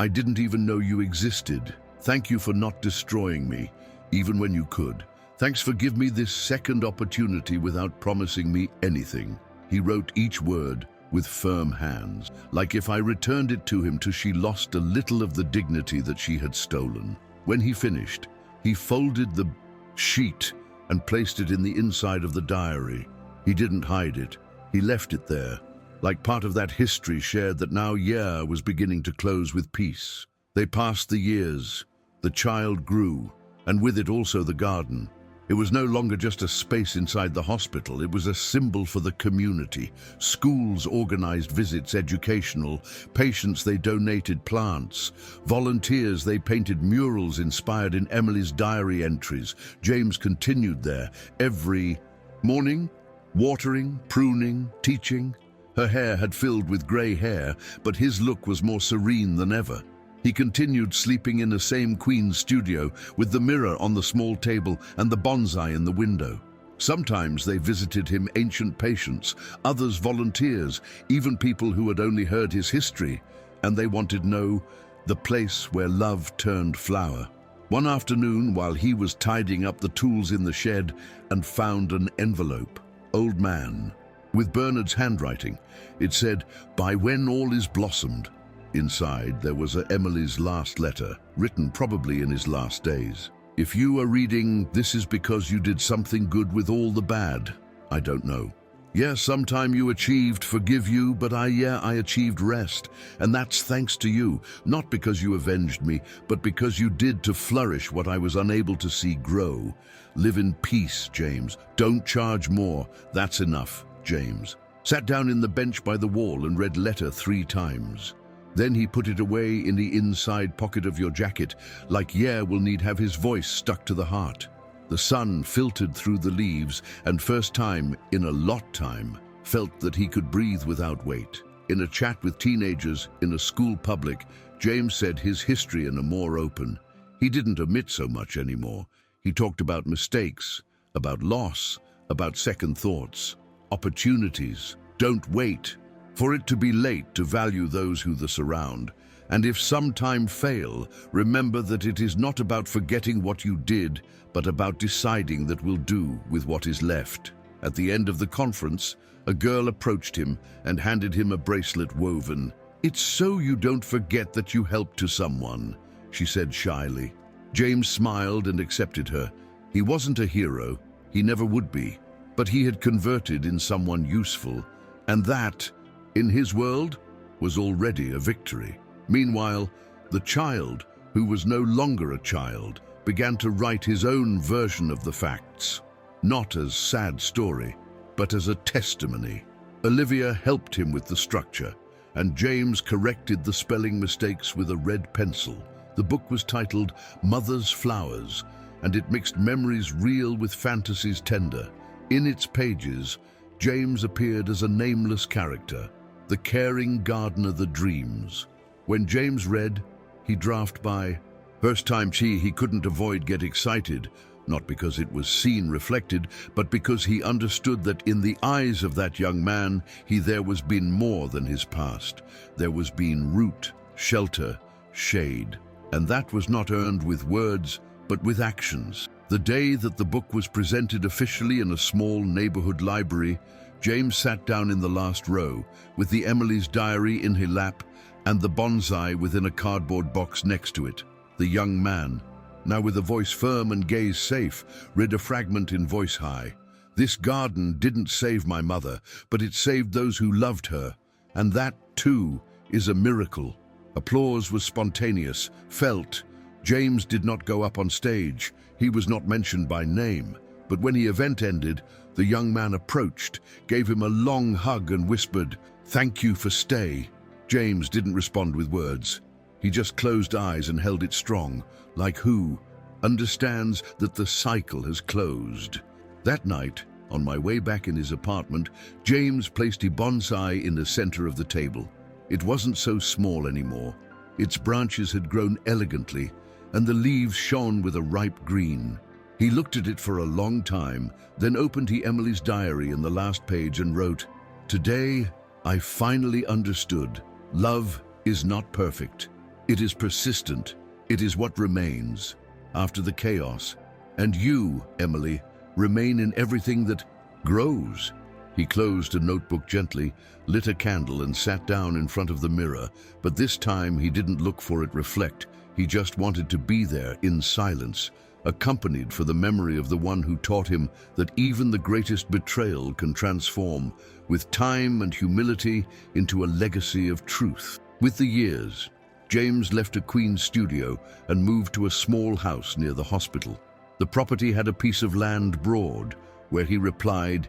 didn't even know you existed. Thank you for not destroying me, even when you could. Thanks for giving me this second opportunity without promising me anything. He wrote each word with firm hands, like if I returned it to him till she lost a little of the dignity that she had stolen. When he finished, he folded the sheet and placed it in the inside of the diary. He didn't hide it. He left it there, like part of that history shared that now year was beginning to close with peace. They passed the years. The child grew, and with it also the garden. It was no longer just a space inside the hospital, it was a symbol for the community. Schools organized visits, educational, patients they donated plants, volunteers they painted murals inspired in Emily's diary entries. James continued there every morning, watering, pruning, teaching. Her hair had filled with grey hair, but his look was more serene than ever. He continued sleeping in the same Queen's studio, with the mirror on the small table and the bonsai in the window. Sometimes they visited him ancient patients, others volunteers, even people who had only heard his history, and they wanted to know the place where love turned flower. One afternoon, while he was tidying up the tools in the shed, and found an envelope, old man, with Bernard's handwriting. It said, "By when all is blossomed." Inside, there was Emily's last letter, written probably in his last days. If you are reading, this is because you did something good with all the bad. I don't know. Yes, sometime you achieved forgive you, but I achieved rest. And that's thanks to you, not because you avenged me, but because you did to flourish what I was unable to see grow. Live in peace, James. Don't charge more. That's enough, James. Sat down in the bench by the wall and read letter 3 times. Then he put it away in the inside pocket of your jacket, like will need have his voice stuck to the heart. The sun filtered through the leaves, and first time in a lot time, felt that he could breathe without weight. In a chat with teenagers in a school public, James said his history in a more open. He didn't omit so much anymore. He talked about mistakes, about loss, about second thoughts, opportunities. Don't wait for it to be late to value those who the surround. And if some time fail, remember that it is not about forgetting what you did, but about deciding that we'll do with what is left. At the end of the conference, a girl approached him and handed him a bracelet woven. "It's so you don't forget that you helped to someone," she said shyly. James smiled and accepted her. He wasn't a hero, he never would be, but he had converted in someone useful, and that, in his world, was already a victory. Meanwhile, the child, who was no longer a child, began to write his own version of the facts, not as sad story, but as a testimony. Olivia helped him with the structure, and James corrected the spelling mistakes with a red pencil. The book was titled Mother's Flowers, and it mixed memories real with fantasies tender. In its pages, James appeared as a nameless character, the caring gardener that dreams. When James read, he draft by. First time he couldn't avoid get excited, not because it was seen reflected, but because he understood that in the eyes of that young man, there was been more than his past. There was been root, shelter, shade. And that was not earned with words, but with actions. The day that the book was presented officially in a small neighborhood library, James sat down in the last row, with the Emily's diary in his lap and the bonsai within a cardboard box next to it. The young man, now with a voice firm and gaze safe, read a fragment in voice high. "This garden didn't save my mother, but it saved those who loved her, and that, too, is a miracle." Applause was spontaneous, felt. James did not go up on stage. He was not mentioned by name. But when the event ended, the young man approached, gave him a long hug and whispered, "Thank you for stay." James didn't respond with words. He just closed eyes and held it strong, like who understands that the cycle has closed. That night, on my way back in his apartment, James placed a bonsai in the center of the table. It wasn't so small anymore. Its branches had grown elegantly, and the leaves shone with a ripe green. He looked at it for a long time, then opened Emily's diary in the last page and wrote, "Today, I finally understood. Love is not perfect. It is persistent. It is what remains after the chaos. And you, Emily, remain in everything that grows. He closed a notebook gently, lit a candle and sat down in front of the mirror, but this time he didn't look for it reflect. He just wanted to be there in silence, accompanied for the memory of the one who taught him that even the greatest betrayal can transform, with time and humility, into a legacy of truth. With the years, James left a Queen's studio and moved to a small house near the hospital. The property had a piece of land broad, where he replied,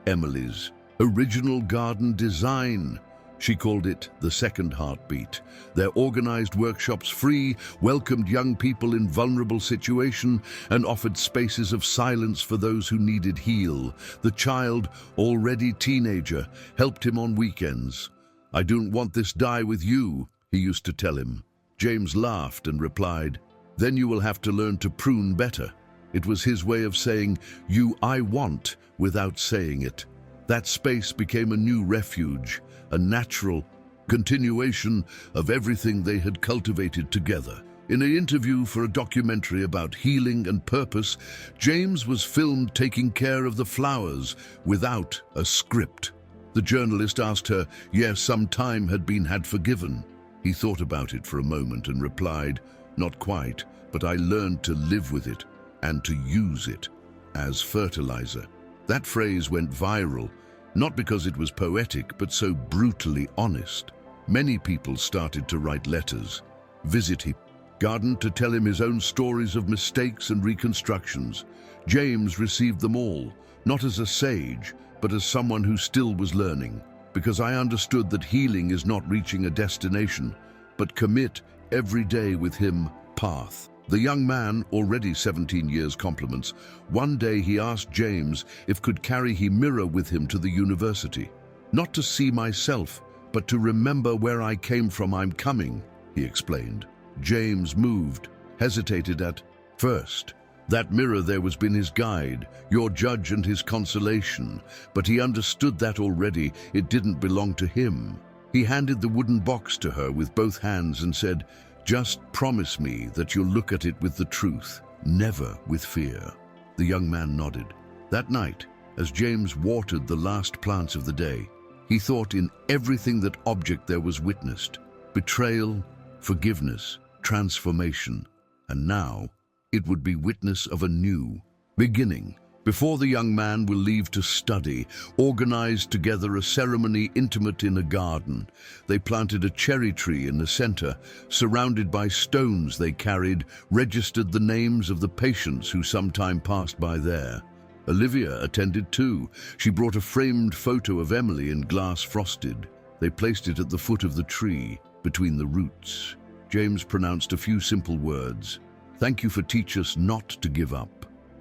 Emily's original garden design. She called it the second heartbeat. Their organized workshops free, welcomed young people in vulnerable situation, and offered spaces of silence for those who needed heal. The child, already teenager, helped him on weekends. I don't want this die with you, he used to tell him. James laughed and replied, then you will have to learn to prune better. It was his way of saying, I want, without saying it. That space became a new refuge, a natural continuation of everything they had cultivated together. In an interview for a documentary about healing and purpose, James was filmed taking care of the flowers without a script. The journalist asked her, yes, some time had forgiven. He thought about it for a moment and replied, not quite, but I learned to live with it and to use it as fertilizer. That phrase went viral, not because it was poetic, but so brutally honest. Many people started to write letters, visit his garden to tell him his own stories of mistakes and reconstructions. James received them all, not as a sage, but as someone who still was learning, because I understood that healing is not reaching a destination, but commit every day with him path. The young man, already 17 years compliments, one day he asked James if could carry he mirror with him to the university. Not to see myself, but to remember where I came from. I'm coming, he explained. James moved, hesitated at first. That mirror there was been his guide, your judge and his consolation, but he understood that already it didn't belong to him. He handed the wooden box to her with both hands and said, just promise me that you'll look at it with the truth, never with fear. The young man nodded. That night, as James watered the last plants of the day, he thought in everything that object there was witnessed: betrayal, forgiveness, transformation, and now it would be witness of a new beginning. Before the young man will leave to study, organized together a ceremony intimate in a garden. They planted a cherry tree in the center, surrounded by stones they carried, registered the names of the patients who sometime passed by there. Olivia attended too. She brought a framed photo of Emily in glass frosted. They placed it at the foot of the tree, between the roots. James pronounced a few simple words. Thank you for teaching us not to give up.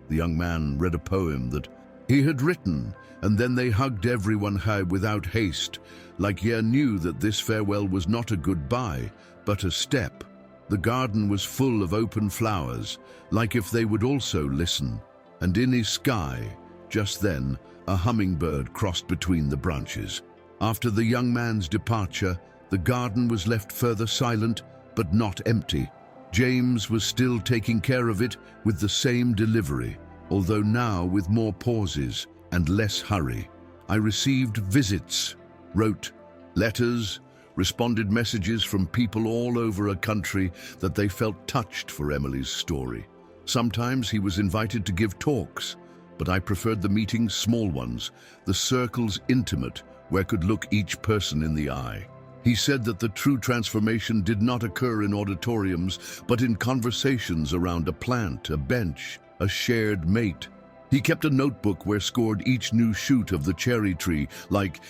The young man read a poem that he had written, and then they hugged everyone high without haste, like he knew that this farewell was not a goodbye, but a step. The garden was full of open flowers, like if they would also listen. And in his sky, just then, a hummingbird crossed between the branches. After the young man's departure, the garden was left further silent, but not empty. James was still taking care of it with the same delivery, although now with more pauses and less hurry. I received visits, wrote letters, responded messages from people all over a country that they felt touched for Emily's story. Sometimes he was invited to give talks, but I preferred the meetings, small ones, the circles intimate, where could look each person in the eye. He said that the true transformation did not occur in auditoriums, but in conversations around a plant, a bench, a shared mate. He kept a notebook where scored each new shoot of the cherry tree, like,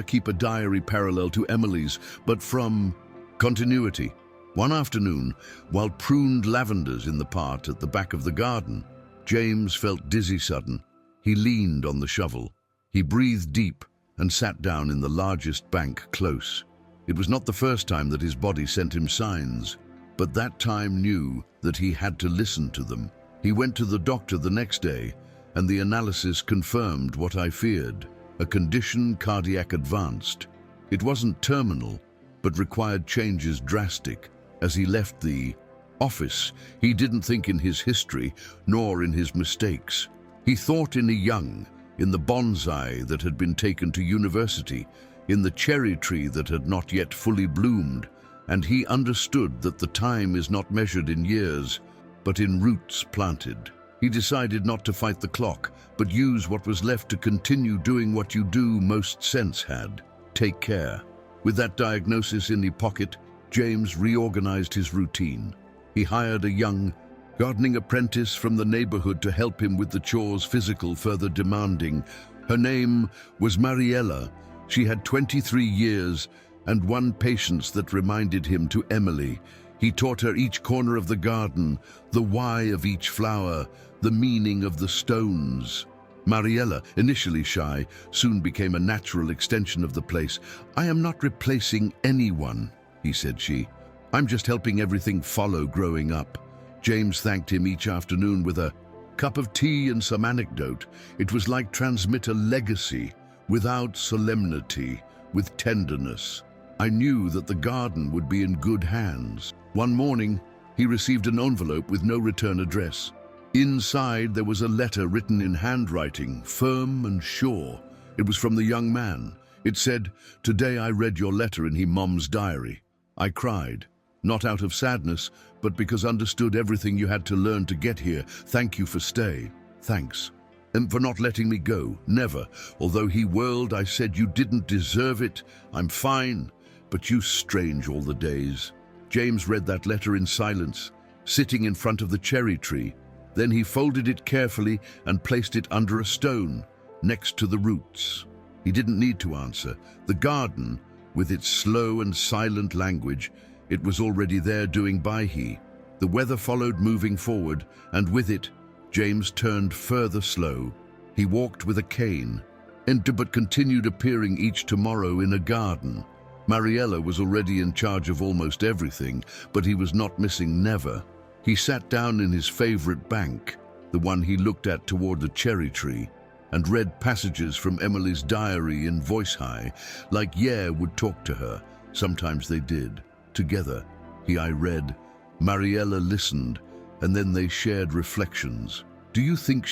keep a diary parallel to Emily's, but from continuity. One afternoon, while pruned lavenders in the part at the back of the garden, James felt dizzy sudden. He leaned on the shovel. He breathed deep and sat down in the largest bank close. It was not the first time that his body sent him signs, but that time knew that he had to listen to them. He went to the doctor the next day, and the analysis confirmed what I feared, a condition cardiac advanced. It wasn't terminal, but required changes drastic. As he left the office, he didn't think in his history, nor in his mistakes. He thought in the young, in the bonsai that had been taken to university, in the cherry tree that had not yet fully bloomed, and he understood that the time is not measured in years, but in roots planted. He decided not to fight the clock, but use what was left to continue doing what you do most sense had. Take care. With that diagnosis in the pocket, James reorganized his routine. He hired a young gardening apprentice from the neighborhood to help him with the chores physical further demanding. Her name was Mariella. She had 23 years and one patience that reminded him to Emily. He taught her each corner of the garden, the why of each flower, the meaning of the stones. Mariella, initially shy, soon became a natural extension of the place. "I am not replacing anyone," said she. "I'm just helping everything follow growing up." James thanked him each afternoon with a cup of tea and some anecdote. It was like transmit a legacy, without solemnity, with tenderness. I knew that the garden would be in good hands. One morning, he received an envelope with no return address. Inside, there was a letter written in handwriting, firm and sure. It was from the young man. It said, "Today I read your letter in Mom's diary. I cried, not out of sadness, but because understood everything you had to learn to get here. Thank you for stay. Thanks. And for not letting me go. Never. Although he whirled, I said you didn't deserve it. I'm fine. But you strange all the days." James read that letter in silence, sitting in front of the cherry tree. Then he folded it carefully and placed it under a stone, next to the roots. He didn't need to answer. The garden, with its slow and silent language, it was already there doing by-he. The weather followed moving forward, and with it, James turned further slow. He walked with a cane, but continued appearing each tomorrow in a garden. Mariella was already in charge of almost everything, but he was not missing never. He sat down in his favorite bank, the one he looked at toward the cherry tree, and read passages from Emily's diary in voice high, like would talk to her. Sometimes they did. Together, I read. Mariella listened, and then they shared reflections. "Do you think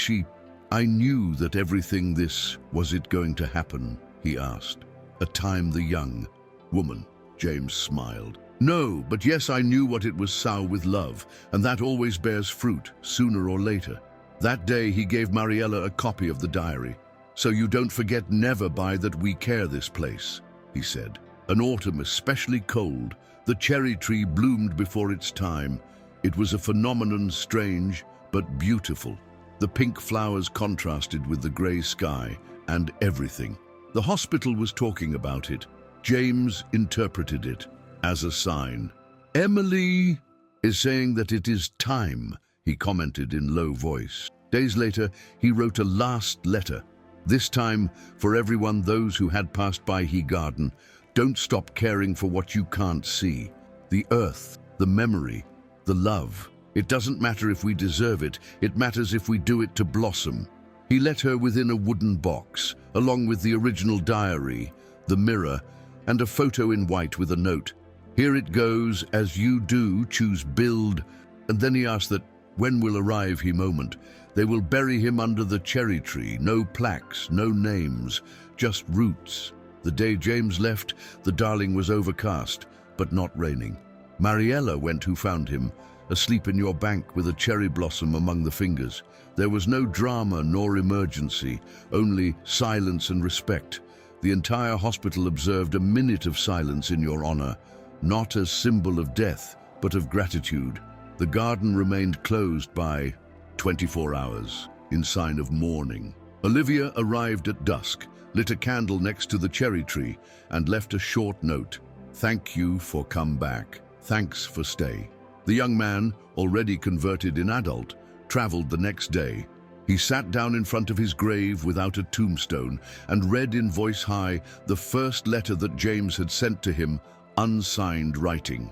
I knew that everything this was it going to happen?" he asked. "A time the young woman," James smiled. "No, but yes, I knew what it was sow with love, and that always bears fruit, sooner or later." That day he gave Mariella a copy of the diary. "So you don't forget never by that we care this place," he said. An autumn especially cold, the cherry tree bloomed before its time. It was a phenomenon strange, but beautiful. The pink flowers contrasted with the grey sky, and everything. The hospital was talking about it. James interpreted it as a sign. "Emily is saying that it is time," he commented in low voice. Days later, he wrote a last letter. This time, for everyone those who had passed by he garden, don't stop caring for what you can't see. The earth, the memory, the love. It doesn't matter if we deserve it, it matters if we do it to blossom. He let her within a wooden box, along with the original diary, the mirror, and a photo in white with a note. "Here it goes, as you do, choose build." And then he asked that when will arrive he moment. They will bury him under the cherry tree, no plaques, no names, just roots. The day James left, the darling was overcast, but not raining. Mariella went who found him, asleep in your bank with a cherry blossom among the fingers. There was no drama nor emergency, only silence and respect. The entire hospital observed a minute of silence in your honor, not as symbol of death, but of gratitude. The garden remained closed by 24 hours, in sign of mourning. Olivia arrived at dusk, lit a candle next to the cherry tree, and left a short note. "Thank you for come back. Thanks for stay." The young man, already converted in adult, traveled the next day. He sat down in front of his grave without a tombstone and read in voice high the first letter that James had sent to him, unsigned writing.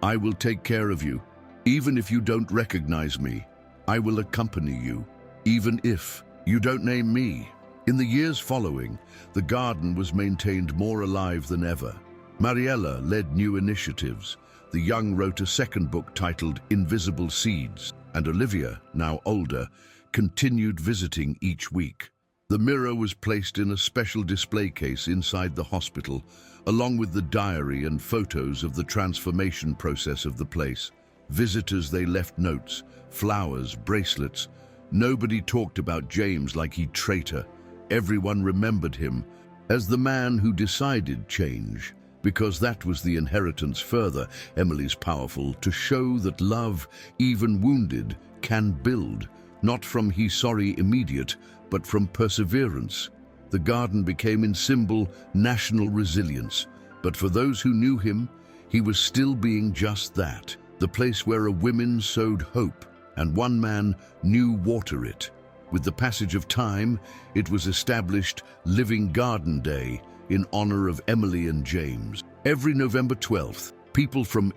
I will take care of you. Even if you don't recognize me, I will accompany you. Even if you don't name me." In the years following, the garden was maintained more alive than ever. Mariella led new initiatives. The young wrote a second book titled Invisible Seeds, and Olivia, now older, continued visiting each week. The mirror was placed in a special display case inside the hospital, along with the diary and photos of the transformation process of the place. Visitors, they left notes, flowers, bracelets. Nobody talked about James like he'd traitor. Everyone remembered him as the man who decided change, because that was the inheritance. Further, Emily's powerful to show that love, even wounded, can build, not from sorry immediate, but from perseverance. The garden became in symbol national resilience, but for those who knew him, he was still being just that, the place where a woman sowed hope and one man knew water it. With the passage of time, it was established Living Garden Day in honor of Emily and James. Every November 12th, people from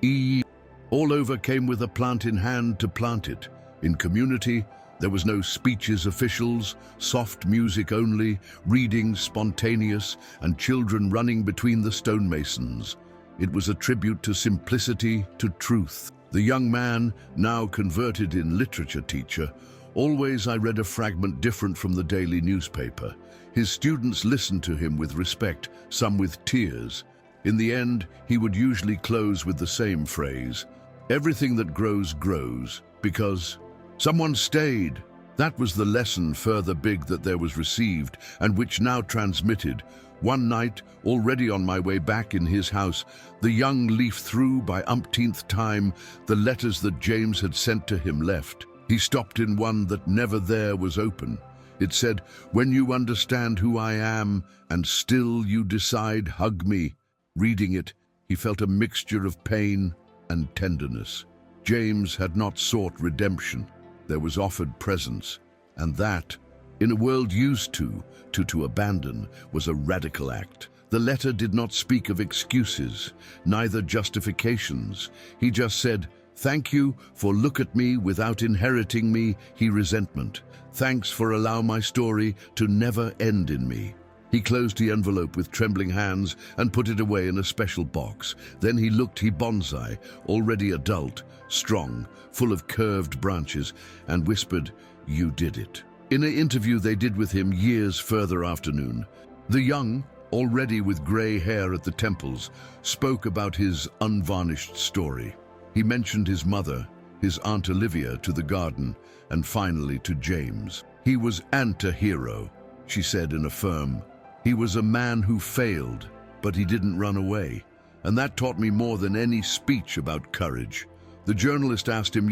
all over came with a plant in hand to plant it. In community, there was no speeches, officials, soft music only, readings spontaneous, and children running between the stonemasons. It was a tribute to simplicity, to truth. The young man, now converted in literature teacher, always I read a fragment different from the daily newspaper. His students listened to him with respect, some with tears. In the end, he would usually close with the same phrase, "Everything that grows, grows, because someone stayed." That was the lesson further big that there was received, and which now transmitted. One night, already on my way back in his house, the young leaf through by umpteenth time the letters that James had sent to him left. He stopped in one that never there was open. It said, "When you understand who I am, and still you decide, hug me." Reading it, he felt a mixture of pain and tenderness. James had not sought redemption. There was offered presence, and that, in a world used to abandon, was a radical act. The letter did not speak of excuses, neither justifications. He just said, "Thank you for look at me without inheriting me, resentment. Thanks for allow my story to never end in me." He closed the envelope with trembling hands and put it away in a special box. Then he looked bonsai, already adult, strong, full of curved branches, and whispered, "You did it." In an interview they did with him years further afternoon, the young, already with grey hair at the temples, spoke about his unvarnished story. He mentioned his mother, his Aunt Olivia to the garden, and finally to James. He was anti-hero, she said in a firm. He was a man who failed, but he didn't run away. And that taught me more than any speech about courage. The journalist asked him,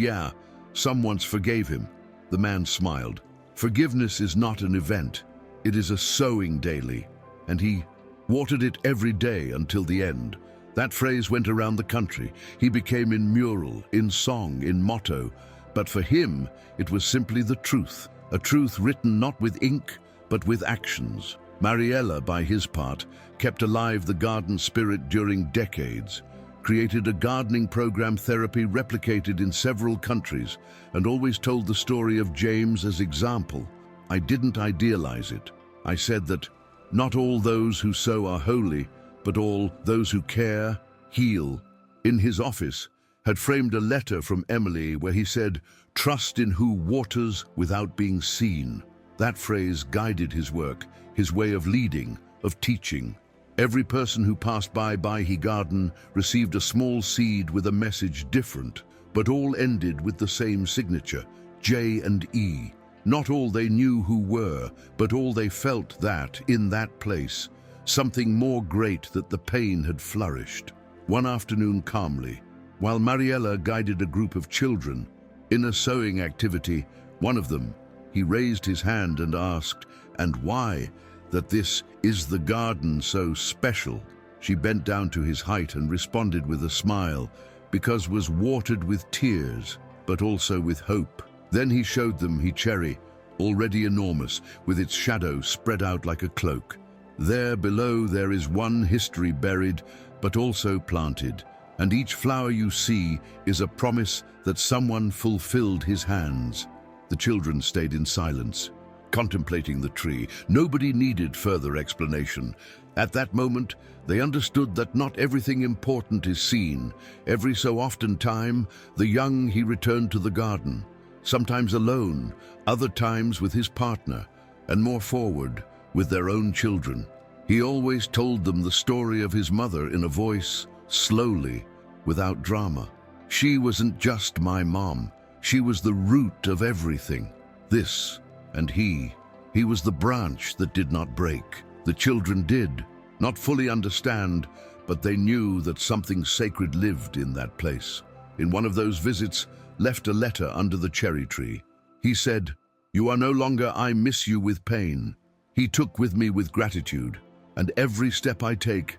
some once forgave him. The man smiled. Forgiveness is not an event. It is a sowing daily. And he watered it every day until the end. That phrase went around the country. He became in mural, in song, in motto. But for him, it was simply the truth. A truth written not with ink, but with actions. Mariella, by his part, kept alive the garden spirit during decades, created a gardening program therapy replicated in several countries, and always told the story of James as example. I didn't idealize it. I said that not all those who sow are holy, but all those who care, heal. In his office, had framed a letter from Emily where he said, "Trust in who waters without being seen." That phrase guided his work, his way of leading, of teaching. Every person who passed by his garden received a small seed with a message different, but all ended with the same signature, J and E. Not all they knew who were, but all they felt that, in that place, something more great that the pain had flourished. One afternoon calmly, while Mariella guided a group of children, in a sewing activity, one of them, he raised his hand and asked, "And why? That this is the garden so special?" She bent down to his height and responded with a smile, because was watered with tears, but also with hope. Then he showed them his cherry, already enormous, with its shadow spread out like a cloak. There below there is one history buried, but also planted, and each flower you see is a promise that someone fulfilled his hands. The children stayed in silence. contemplating the tree. Nobody needed further explanation. At that moment, they understood that not everything important is seen. Every so often time, the young he returned to the garden, sometimes alone, other times with his partner, and more forward, with their own children. He always told them the story of his mother in a voice, slowly, without drama. She wasn't just my mom. She was the root of everything. This and he was the branch that did not break. The children did, not fully understand, but they knew that something sacred lived in that place. In one of those visits, left a letter under the cherry tree. He said, "You are no longer, I miss you with pain." He took with me with gratitude, and every step I take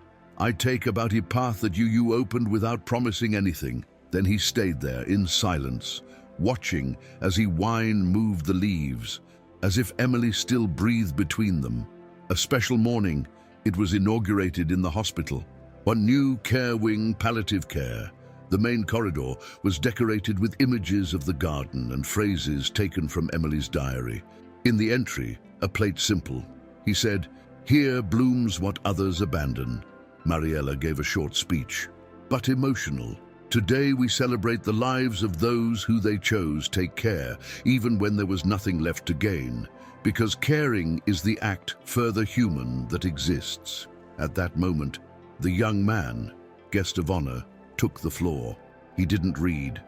about a path that you opened without promising anything. Then he stayed there in silence, watching as he moved the leaves, as if Emily still breathed between them. A special morning, it was inaugurated in the hospital. One new care wing, palliative care. The main corridor was decorated with images of the garden and phrases taken from Emily's diary. In the entry, a plate simple. He said, "Here blooms what others abandon." Mariella gave a short speech, but emotional. "Today we celebrate the lives of those who they chose take care, even when there was nothing left to gain, because caring is the act further human that exists." At that moment, the young man, guest of honor, took the floor. He didn't read.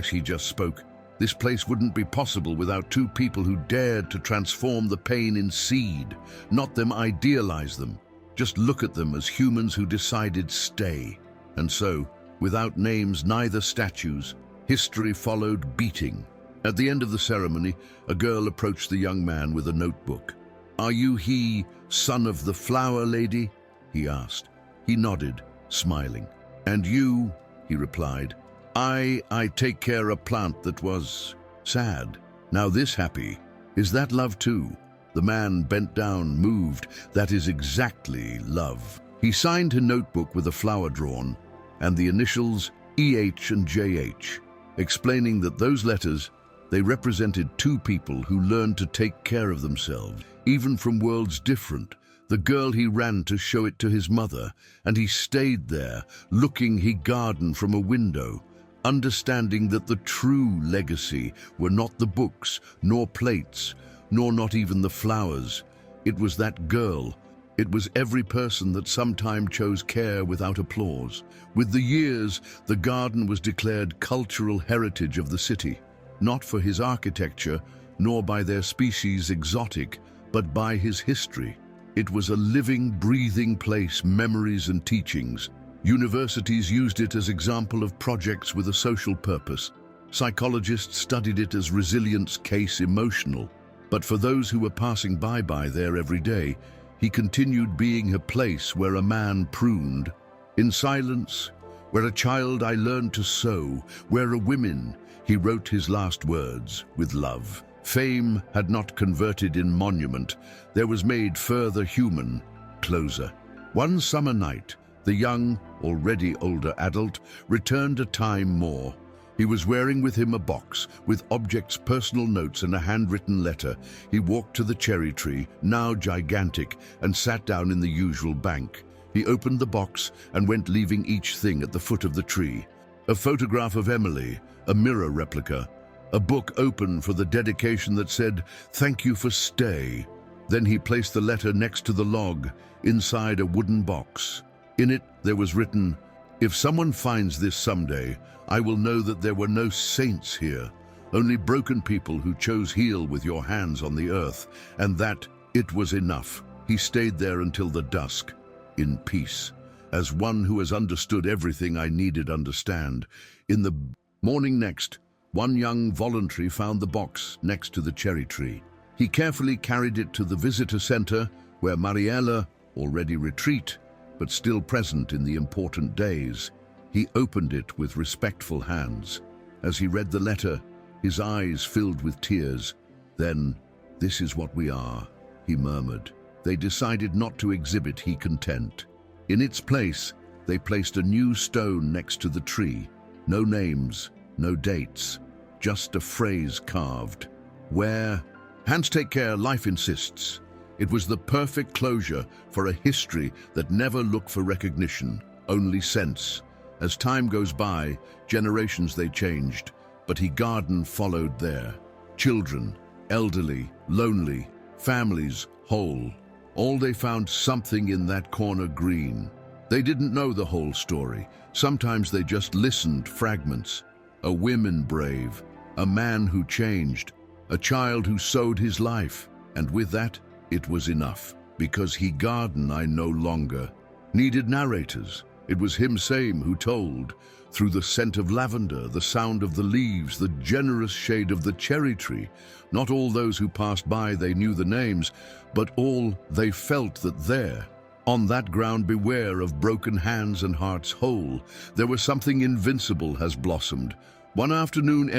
He just spoke. This place wouldn't be possible without two people who dared to transform the pain in seed, not them idealize them. Just look at them as humans who decided stay. And so, without names, neither statues, history followed beating. At the end of the ceremony, a girl approached the young man with a notebook. "Are you he, son of the flower lady?" he asked. He nodded, smiling. "And you?" he replied. I take care a plant that was sad. Now this happy. Is that love too?" The man bent down, moved. "That is exactly love." He signed a notebook with a flower drawn, and the initials EH and JH, explaining that those letters, they represented two people who learned to take care of themselves, even from worlds different. The girl he ran to show it to his mother, and he stayed there, looking he garden from a window, understanding that the true legacy were not the books, nor plates, nor not even the flowers. It was that girl. It was every person that sometime chose care without applause. With the years, the garden was declared cultural heritage of the city, not for his architecture, nor by their species exotic, but by his history. It was a living, breathing place, memories and teachings. Universities used it as example of projects with a social purpose. Psychologists studied it as resilience case emotional. But for those who were passing by there every day, he continued being a place where a man pruned. In silence, where a child I learned to sow, where a woman, he wrote his last words with love. Fame had not converted in monument. There was made further human, closer. One summer night, the young, already older adult, returned a time more. He was wearing with him a box with objects, personal notes and a handwritten letter. He walked to the cherry tree, now gigantic, and sat down in the usual bank. He opened the box and went, leaving each thing at the foot of the tree. A photograph of Emily, a mirror replica, a book open for the dedication that said, "Thank you for stay." Then he placed the letter next to the log, inside a wooden box. In it, there was written, "If someone finds this someday, I will know that there were no saints here, only broken people who chose heal with your hands on the earth, and that it was enough." He stayed there until the dusk, in peace, as one who has understood everything I needed understand. In the morning next, one young voluntary found the box next to the cherry tree. He carefully carried it to the visitor center, where Mariella, already retreat, but still present in the important days. He opened it with respectful hands. As he read the letter, his eyes filled with tears. Then, "This is what we are," he murmured. They decided not to exhibit he content. In its place, they placed a new stone next to the tree. No names, no dates, just a phrase carved. "Where Hands take care, life insists. It was the perfect closure for a history that never looked for recognition, only sense. As time goes by, generations they changed, but he garden followed there. Children, elderly, lonely, families whole. All they found something in that corner green. They didn't know the whole story. Sometimes they just listened fragments. A woman brave, a man who changed, a child who sowed his life. And with that, it was enough. Because he garden I no longer needed narrators. It was him same who told, through the scent of lavender, the sound of the leaves, the generous shade of the cherry tree. Not all those who passed by they knew the names, but all they felt that there, on that ground beware of broken hands and hearts whole, there was something invincible has blossomed. One afternoon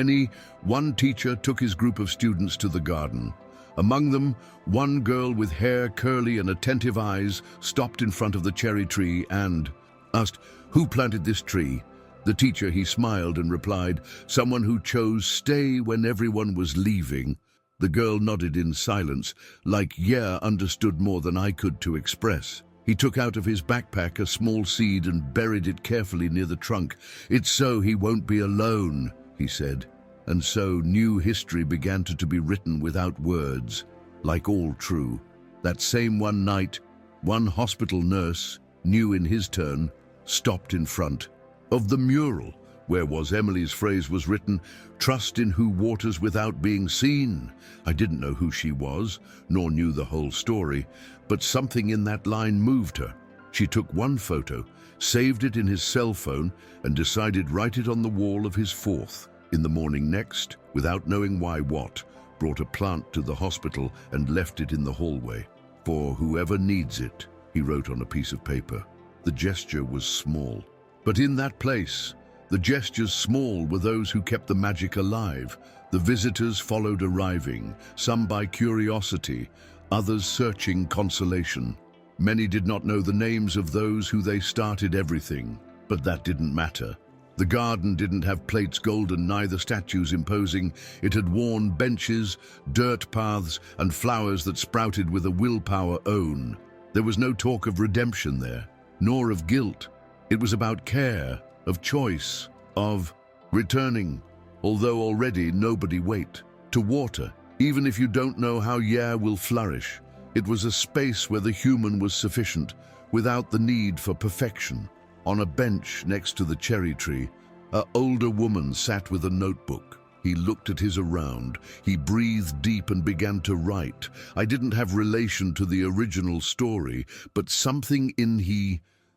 one teacher took his group of students to the garden. Among them, one girl with hair curly and attentive eyes stopped in front of the cherry tree and asked, "Who planted this tree?" The teacher, he smiled and replied, "Someone who chose stay when everyone was leaving." The girl nodded in silence, like, "Yeah, understood more than I could to express." He took out of his backpack a small seed and buried it carefully near the trunk. "It's so he won't be alone," he said. And so new history began to be written without words, like all true. That same one night, one hospital nurse, new in his turn, stopped in front of the mural where was Emily's phrase was written, "Trust in who waters without being seen." I didn't know who she was, nor knew the whole story, but something in that line moved her. She took one photo, saved it in his cell phone, and decided write it on the wall of his fourth. In the morning next, without knowing why what, brought a plant to the hospital and left it in the hallway. "For whoever needs it," he wrote on a piece of paper. The gesture was small. But in that place, the gestures small were those who kept the magic alive. The visitors followed arriving, some by curiosity, others searching consolation. Many did not know the names of those who they started everything, but that didn't matter. The garden didn't have plates golden, neither statues imposing. It had worn benches, dirt paths, and flowers that sprouted with a willpower own. There was no talk of redemption there, nor of guilt. It was about care, of choice, of returning, although already nobody wait, to water, even if you don't know how will flourish. It was a space where the human was sufficient, without the need for perfection. On a bench next to the cherry tree, an older woman sat with a notebook. He looked at his around. He breathed deep and began to write. I didn't have relation to the original story, but something in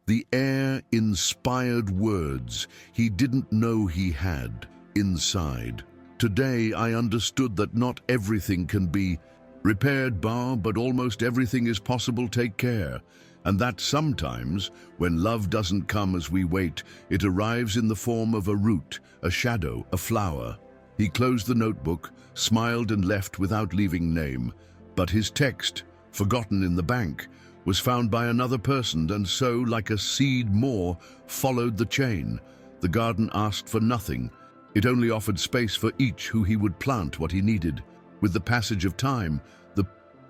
the air inspired words he didn't know he had inside. Today I understood that not everything can be repaired, but almost everything is possible. Take care. And that sometimes, when love doesn't come as we wait, it arrives in the form of a root, a shadow, a flower. He closed the notebook, smiled and left without leaving name. But his text, forgotten in the bank, was found by another person, and so, like a seed more, followed the chain. The garden asked for nothing. It only offered space for each who he would plant what he needed. With the passage of time,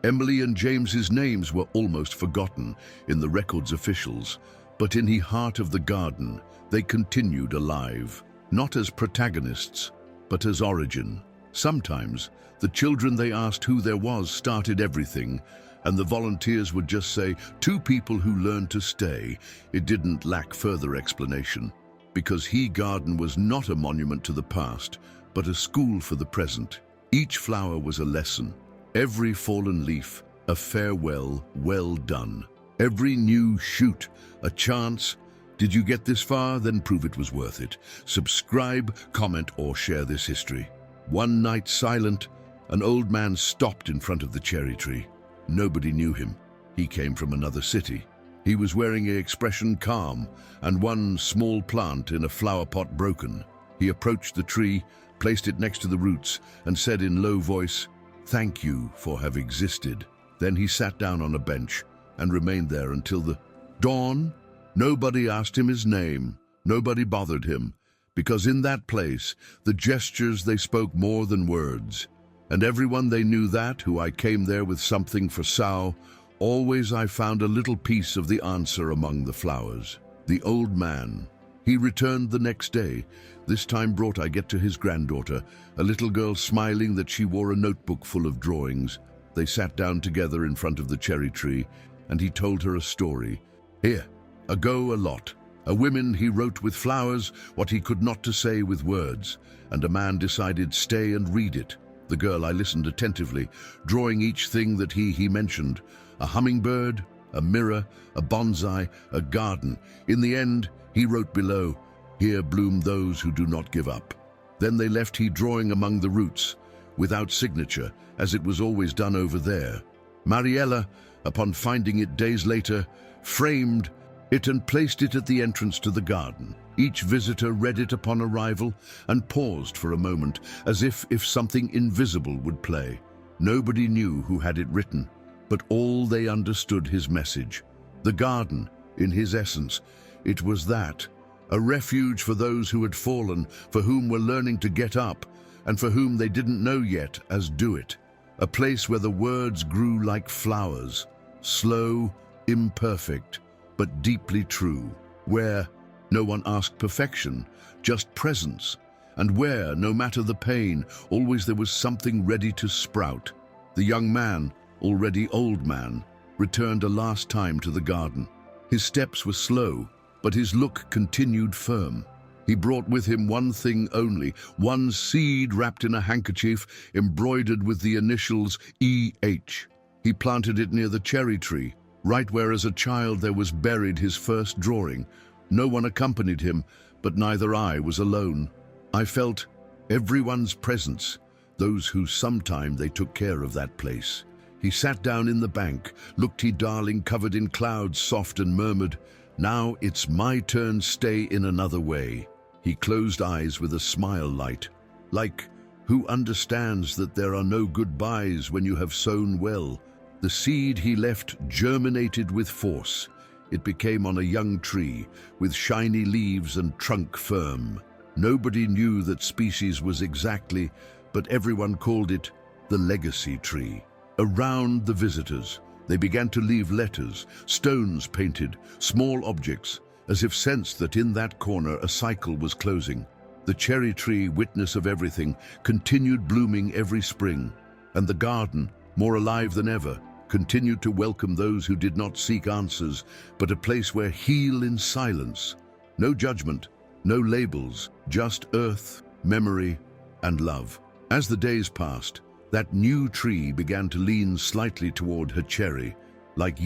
Emily and James's names were almost forgotten in the records officials, but in the heart of the garden, they continued alive, not as protagonists, but as origin. Sometimes, the children they asked who there was started everything, and the volunteers would just say, 2 people who learned to stay. It didn't lack further explanation, because He Garden was not a monument to the past, but a school for the present. Each flower was a lesson. Every fallen leaf, a farewell, well done. Every new shoot, a chance. Did you get this far? Then prove it was worth it. Subscribe, comment, or share this history. One night silent, an old man stopped in front of the cherry tree. Nobody knew him. He came from another city. He was wearing an expression calm, and one small plant in a flower pot broken. He approached the tree, placed it next to the roots, and said in low voice, "Thank you for have existed." Then he sat down on a bench and remained there until the dawn. Nobody asked him his name. Nobody bothered him, because in that place, the gestures they spoke more than words. And everyone they knew that, who I came there with something for Sao, always I found a little piece of the answer among the flowers. The old man. He returned the next day. This time brought I get to his granddaughter, a little girl smiling that she wore a notebook full of drawings. They sat down together in front of the cherry tree, and he told her a story. Here, ago a lot. A woman he wrote with flowers what he could not to say with words, and a man decided stay and read it. The girl I listened attentively, drawing each thing that he mentioned. A hummingbird, a mirror, a bonsai, a garden. In the end, he wrote below, here bloom those who do not give up. Then they left he drawing among the roots, without signature, as it was always done over there. Mariella, upon finding it days later, framed it and placed it at the entrance to the garden. Each visitor read it upon arrival and paused for a moment, as if something invisible would play. Nobody knew who had it written, but all they understood his message. The garden, in his essence, it was that, a refuge for those who had fallen, for whom were learning to get up, and for whom they didn't know yet as do it. A place where the words grew like flowers, slow, imperfect, but deeply true. Where no one asked perfection, just presence, and where, no matter the pain, always there was something ready to sprout. The young man, already old man, returned a last time to the garden. His steps were slow, but his look continued firm. He brought with him one thing only, one seed wrapped in a handkerchief embroidered with the initials E.H. He planted it near the cherry tree, right where as a child there was buried his first drawing. No one accompanied him, but neither I was alone. I felt everyone's presence, those who sometime they took care of that place. He sat down in the bank, looked he darling covered in clouds soft and murmured, now it's my turn stay in another way. He closed eyes with a smile light, like who understands that there are no goodbyes when you have sown well. The seed he left germinated with force. It became on a young tree, with shiny leaves and trunk firm. Nobody knew that species was exactly, but everyone called it the legacy tree. Around the visitors, they began to leave letters, stones painted, small objects, as if sensed that in that corner a cycle was closing. The cherry tree, witness of everything, continued blooming every spring, and the garden, more alive than ever, continued to welcome those who did not seek answers, but a place where heal in silence. No judgment, no labels, just earth, memory, and love. As the days passed, that new tree began to lean slightly toward her cherry, like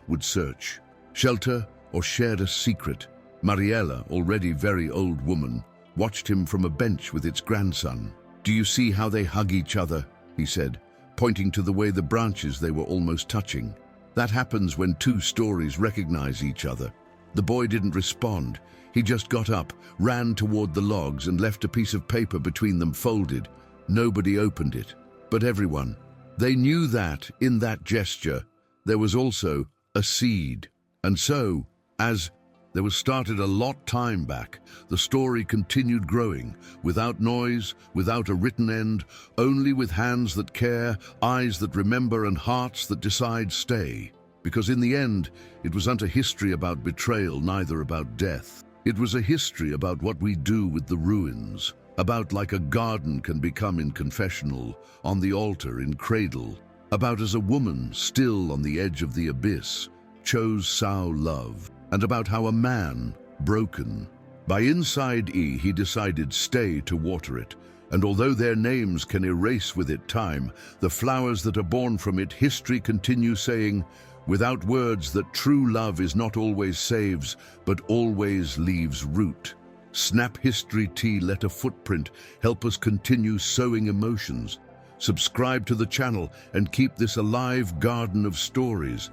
would search, shelter, or shared a secret. Mariella, already very old woman, watched him from a bench with its grandson. Do you see how they hug each other? He said, pointing to the way the branches they were almost touching. That happens when two stories recognize each other. The boy didn't respond. He just got up, ran toward the logs and left a piece of paper between them folded. Nobody opened it, but everyone. They knew that, in that gesture, there was also a seed. And so, as there was started a lot time back, the story continued growing, without noise, without a written end, only with hands that care, eyes that remember, and hearts that decide stay. Because in the end, it wasn't a history about betrayal, neither about death. It was a history about what we do with the ruins, about like a garden can become in confessional, on the altar in cradle, about as a woman still on the edge of the abyss, chose Sao love, and about how a man, broken, by inside he decided stay to water it, and although their names can erase with it time, the flowers that are born from it history continue saying, without words that true love is not always saves, but always leaves root. Snap History Tea, let a footprint help us continue sowing emotions. Subscribe to the channel and keep this alive garden of stories.